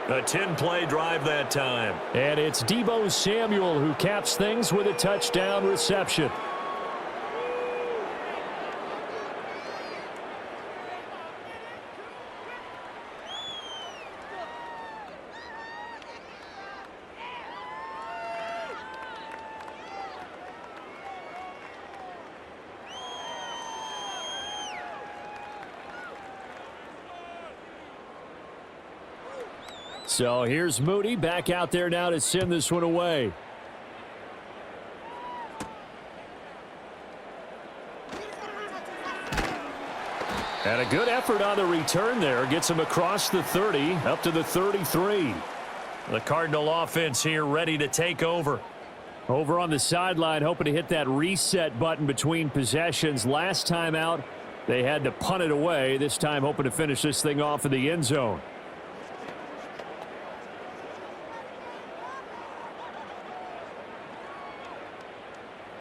A 10-play drive that time. And it's Deebo Samuel who caps things with a touchdown reception. So here's Moody back out there now to send this one away. And a good effort on the return there. Gets him across the 30, up to the 33. The Cardinal offense here ready to take over. Over on the sideline, hoping to hit that reset button between possessions. Last time out, they had to punt it away. This time hoping to finish this thing off in the end zone.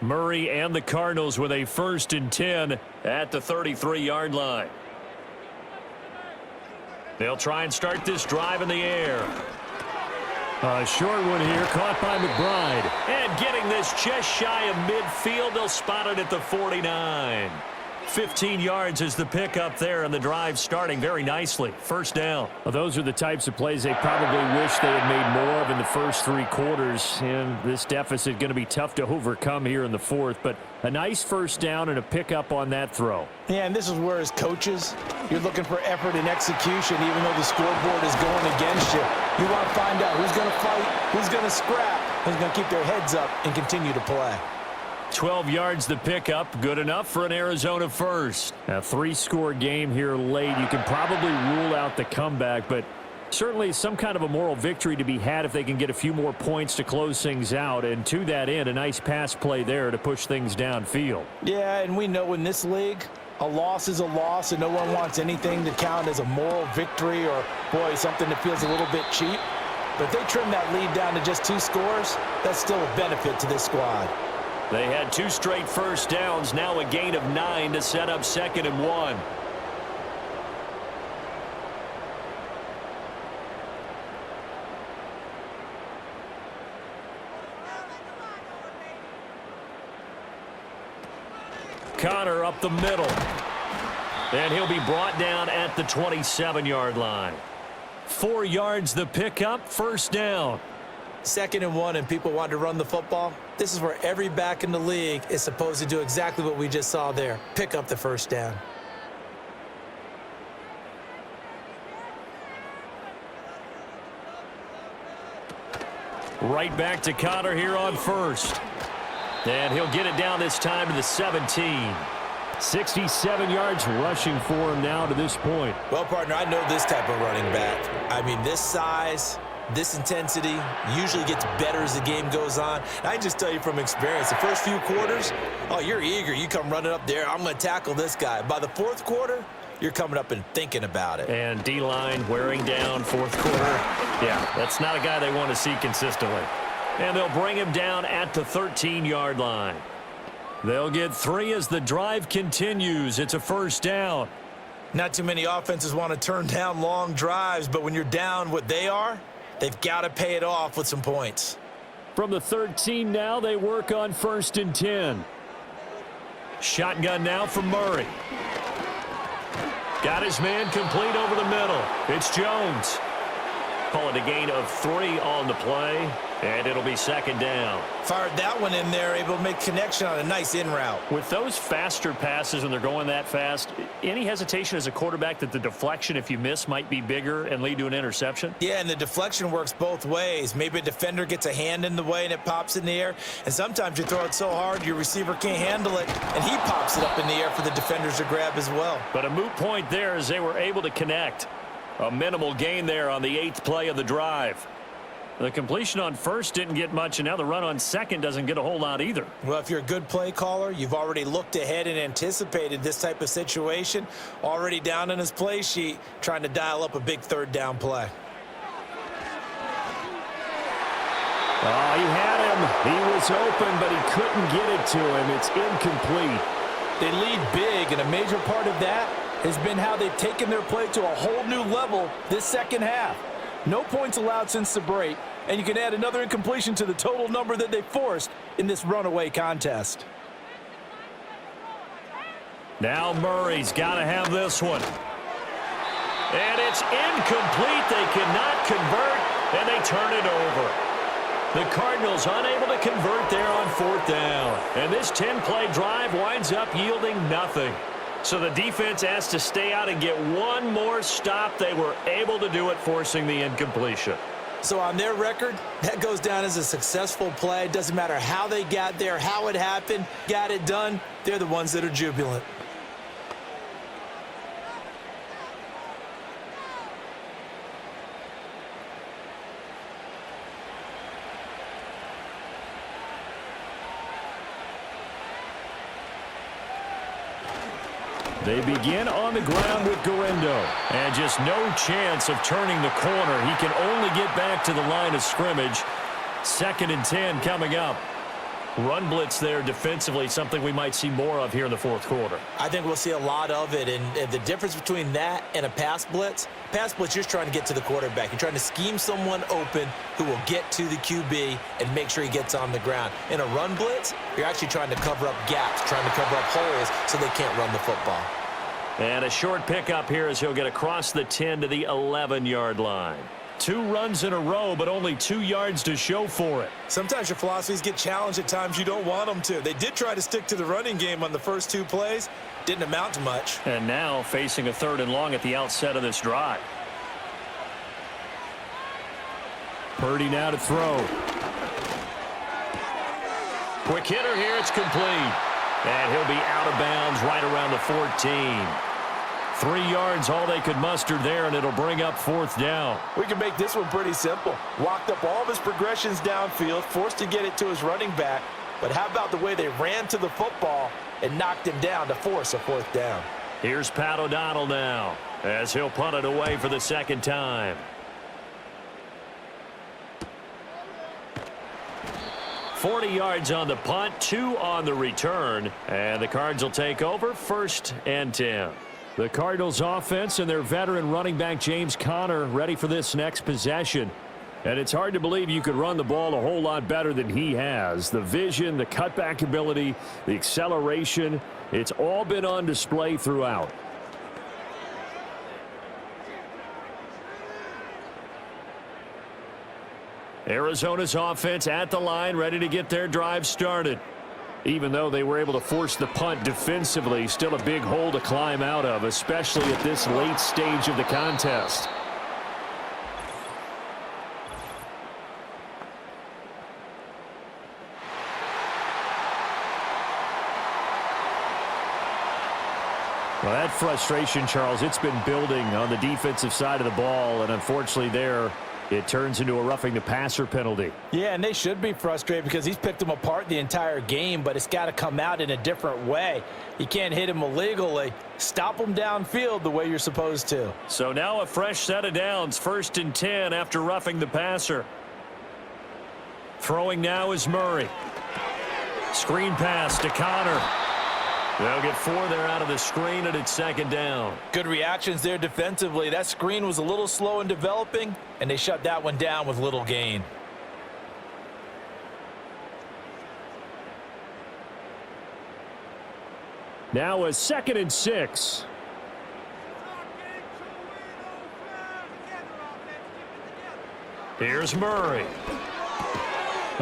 Murray and the Cardinals with a 1st and 10 at the 33-yard line. They'll try and start this drive in the air. A short one here, caught by McBride. And getting this just shy of midfield, they'll spot it at the 49. 15 yards is the pickup there, and the drive starting very nicely. 1st down. Well, those are the types of plays they probably wish they had made more of in the first 3 quarters. And this deficit going to be tough to overcome here in the 4th. But a nice 1st down and a pickup on that throw. Yeah, and this is where, as coaches, you're looking for effort and execution, even though the scoreboard is going against you. You want to find out who's going to fight, who's going to scrap, who's going to keep their heads up and continue to play. 12 yards the pickup, good enough for an Arizona 1st. A 3-score game here late. You can probably rule out the comeback, but certainly some kind of a moral victory to be had if they can get a few more points to close things out. And to that end, a nice pass play there to push things downfield. Yeah, and we know in this league, a loss is a loss, and no one wants anything to count as a moral victory or, boy, something that feels a little bit cheap. But if they trim that lead down to just 2 scores, that's still a benefit to this squad. They had 2 straight 1st downs, now a gain of 9 to set up 2nd and 1. Connor up the middle. And he'll be brought down at the 27-yard line. 4 yards the pickup, 1st down. 2nd and 1, and people want to run the football. This is where every back in the league is supposed to do exactly what we just saw there. Pick up the 1st down. Right back to Connor here on first. And he'll get it down this time to the 17. 67 yards rushing for him now to this point. Well, partner, I know this type of running back. I mean, this size, this intensity usually gets better as the game goes on. And I just tell you from experience, the first few quarters, oh, you're eager. You come running up there, I'm going to tackle this guy. By the fourth quarter, you're coming up and thinking about it. And D-line wearing down fourth quarter. Yeah, that's not a guy they want to see consistently. And they'll bring him down at the 13-yard line. They'll get 3 as the drive continues. It's a first down. Not too many offenses want to turn down long drives, but when you're down what they are, they've got to pay it off with some points. From the 13 now, they work on 1st and 10. Shotgun now from Murray. Got his man complete over the middle. It's Jones. Call it a gain of 3 on the play, and it'll be 2nd down. Fired that one in there, able to make connection on a nice in route. With those faster passes when they're going that fast, any hesitation as a quarterback that the deflection, if you miss, might be bigger and lead to an interception? Yeah, and the deflection works both ways. Maybe a defender gets a hand in the way and it pops in the air, and sometimes you throw it so hard your receiver can't handle it, and he pops it up in the air for the defenders to grab as well. But a moot point there as they were able to connect. A minimal gain there on the 8th play of the drive. The completion on 1st didn't get much, and now the run on 2nd doesn't get a whole lot either. Well, if you're a good play caller, you've already looked ahead and anticipated this type of situation. Already down in his play sheet, trying to dial up a big 3rd down play. Oh, he had him. He was open, but he couldn't get it to him. It's incomplete. They lead big, and a major part of that has been how they've taken their play to a whole new level this second half. No points allowed since the break, and you can add another incompletion to the total number that they forced in this runaway contest. Now Murray's got to have this one. And it's incomplete. They cannot convert, and they turn it over. The Cardinals unable to convert there on 4th down. And this 10-play drive winds up yielding nothing. So the defense has to stay out and get one more stop. They were able to do it, forcing the incompletion. So on their record, that goes down as a successful play. It doesn't matter how they got there, how it happened, got it done. They're the ones that are jubilant. They begin on the ground with Guerrero. And just no chance of turning the corner. He can only get back to the line of scrimmage. 2nd and 10 coming up. Run blitz there defensively, something we might see more of here in the 4th quarter. I think we'll see a lot of it, and the difference between that and a pass blitz, you're trying to get to the quarterback. You're trying to scheme someone open who will get to the QB and make sure he gets on the ground. In a run blitz, you're actually trying to cover up gaps, trying to cover up holes so they can't run the football. And a short pickup here as he'll get across the 10 to the 11-yard line. 2 runs in a row, but only 2 yards to show for it. Sometimes your philosophies get challenged at times you don't want them to. They did try to stick to the running game on the first 2 plays. Didn't amount to much. And now facing a 3rd and long at the outset of this drive. Purdy now to throw. Quick hitter here, it's complete. And he'll be out of bounds right around the 14. 3 yards, all they could muster there, and it'll bring up 4th down. We can make this one pretty simple. Walked up all of his progressions downfield, forced to get it to his running back. But how about the way they ran to the football and knocked him down to force a 4th down? Here's Pat O'Donnell now as he'll punt it away for the 2nd time. $40 yards on the punt, 2 on the return, and the Cards will take over 1st and 10. The Cardinals offense and their veteran running back James Conner ready for this next possession. And it's hard to believe you could run the ball a whole lot better than he has. The vision, the cutback ability, the acceleration, it's all been on display throughout. Arizona's offense at the line, ready to get their drive started. Even though they were able to force the punt defensively, still a big hole to climb out of, especially at this late stage of the contest. Well, that frustration, Charles, it's been building on the defensive side of the ball, and unfortunately there it turns into a roughing the passer penalty. Yeah, and they should be frustrated because he's picked them apart the entire game, but it's got to come out in a different way. You can't hit him illegally. Stop him downfield the way you're supposed to. So now a fresh set of downs, 1st and 10 after roughing the passer. Throwing now is Murray. Screen pass to Connor. They'll get 4 there out of the screen, and it's 2nd down. Good reactions there defensively. That screen was a little slow in developing, and they shut that one down with little gain. Now a 2nd and 6. Here's Murray.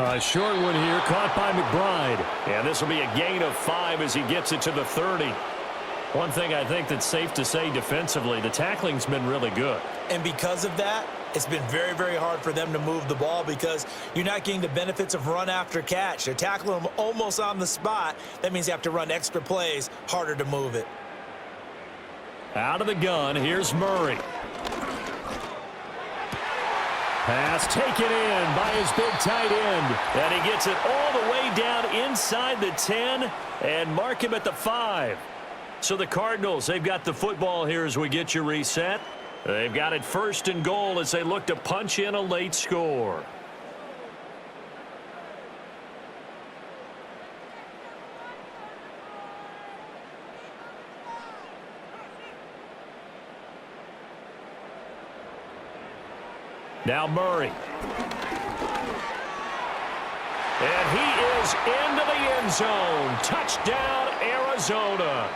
A short one here, caught by McBride. And this will be a gain of 5 as he gets it to the 30. One thing I think that's safe to say defensively, the tackling's been really good. And because of that, it's been very, very hard for them to move the ball because you're not getting the benefits of run after catch. They're tackling them almost on the spot. That means you have to run extra plays, harder to move it. Out of the gun, here's Murray. Pass taken in by his big tight end. And he gets it all the way down inside the 10 and mark him at the 5. So the Cardinals, they've got the football here as we get you reset. They've got it 1st and goal as they look to punch in a late score. Now Murray. And he is into the end zone. Touchdown, Arizona.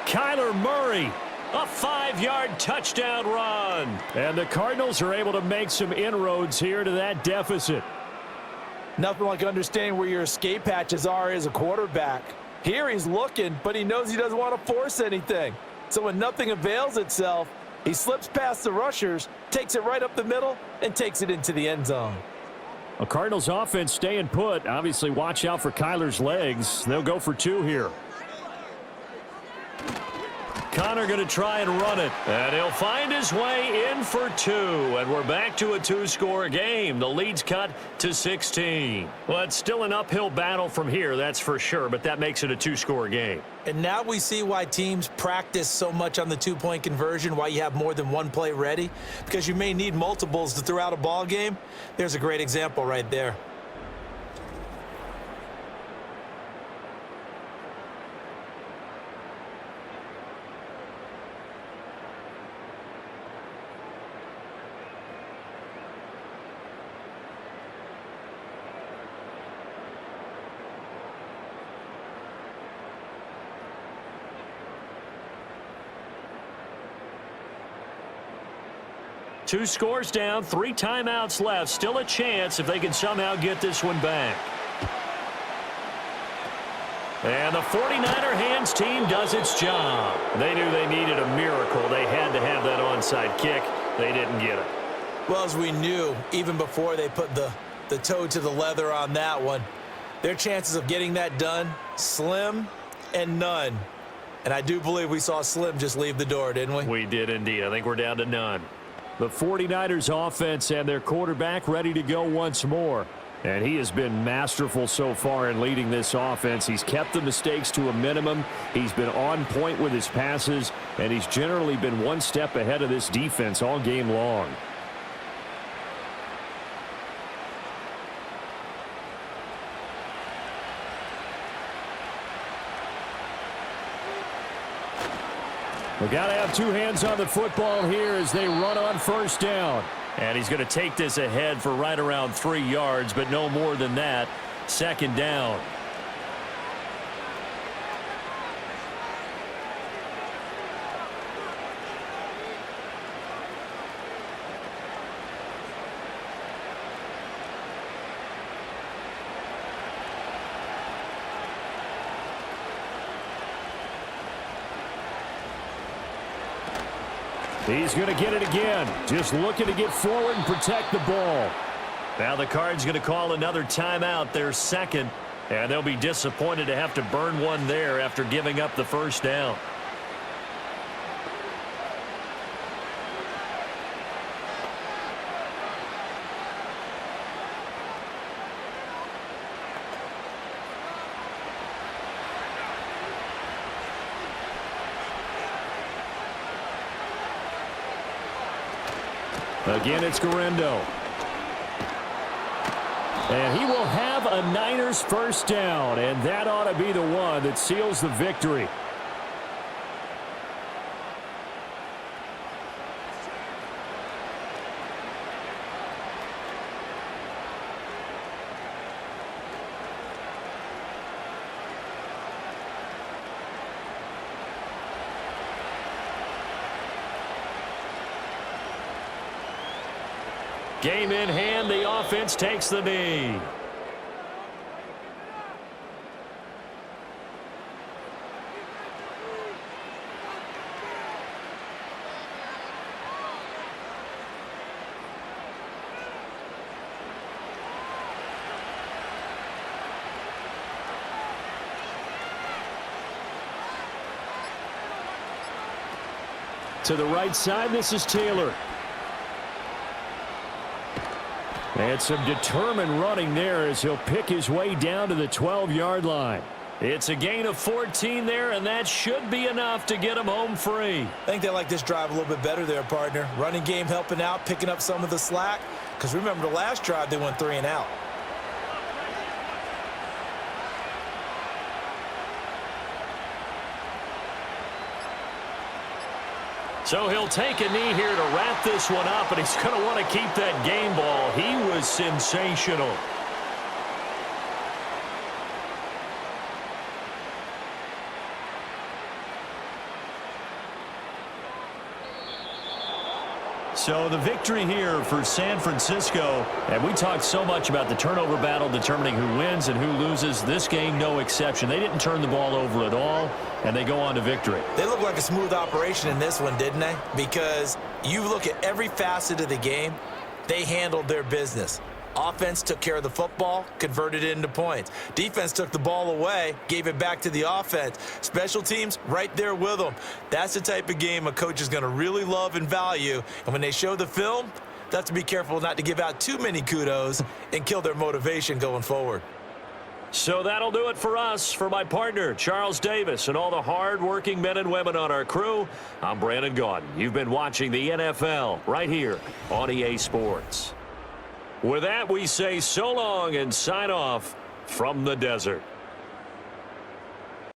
Kyler Murray, a 5-yard touchdown run. And the Cardinals are able to make some inroads here to that deficit. Nothing like understanding where your escape hatches are as a quarterback. Here he's looking, but he knows he doesn't want to force anything. So when nothing avails itself, he slips past the rushers, takes it right up the middle, and takes it into the end zone. A Cardinals offense staying put. Obviously, watch out for Kyler's legs. They'll go for 2 here. Connor going to try and run it. And he'll find his way in for 2. And we're back to a 2-score game. The lead's cut to 16. Well, it's still an uphill battle from here, that's for sure. But that makes it a 2-score game. And now we see why teams practice so much on the 2-point conversion, why you have more than one play ready. Because you may need multiples to throw out a ball game. There's a great example right there. Two scores down, 3 timeouts left. Still a chance if they can somehow get this one back. And the 49er hands team does its job. They knew they needed a miracle. They had to have that onside kick. They didn't get it. Well, as we knew, even before they put the toe to the leather on that one, their chances of getting that done, slim and none. And I do believe we saw Slim just leave the door, didn't we? We did indeed. I think we're down to none. The 49ers offense and their quarterback ready to go once more. And he has been masterful so far in leading this offense. He's kept the mistakes to a minimum. He's been on point with his passes, and he's generally been one step ahead of this defense all game long. We've got to have 2 hands on the football here as they run on 1st down. And he's going to take this ahead for right around 3 yards, but no more than that. 2nd down. He's going to get it again. Just looking to get forward and protect the ball. Now the Cards going to call another timeout, their 2nd. And they'll be disappointed to have to burn one there after giving up the 1st down. Again, it's Guerrero. And he will have a Niners first down, and that ought to be the one that seals the victory. Game in hand, the offense takes the knee. To the right side, this is Taylor. And some determined running there as he'll pick his way down to the 12-yard line. It's a gain of 14 there, and that should be enough to get him home free. I think they like this drive a little bit better there, partner. Running game helping out, picking up some of the slack. Because remember, the last drive, they went 3 and out. So he'll take a knee here to wrap this one up, and he's going to want to keep that game ball. He was sensational. So the victory here for San Francisco, and we talked so much about the turnover battle determining who wins and who loses. This game, no exception. They didn't turn the ball over at all, and they go on to victory. They look like a smooth operation in this one, didn't they? Because you look at every facet of the game, they handled their business. Offense took care of the football, converted it into points. Defense took the ball away, gave it back to the offense. Special teams, right there with them. That's the type of game a coach is going to really love and value. And when they show the film, they have to be careful not to give out too many kudos and kill their motivation going forward. So that'll do it for us. For my partner, Charles Davis, and all the hard-working men and women on our crew, I'm Brandon Gaudin. You've been watching the NFL right here on EA Sports. With that, we say so long and sign off from the desert.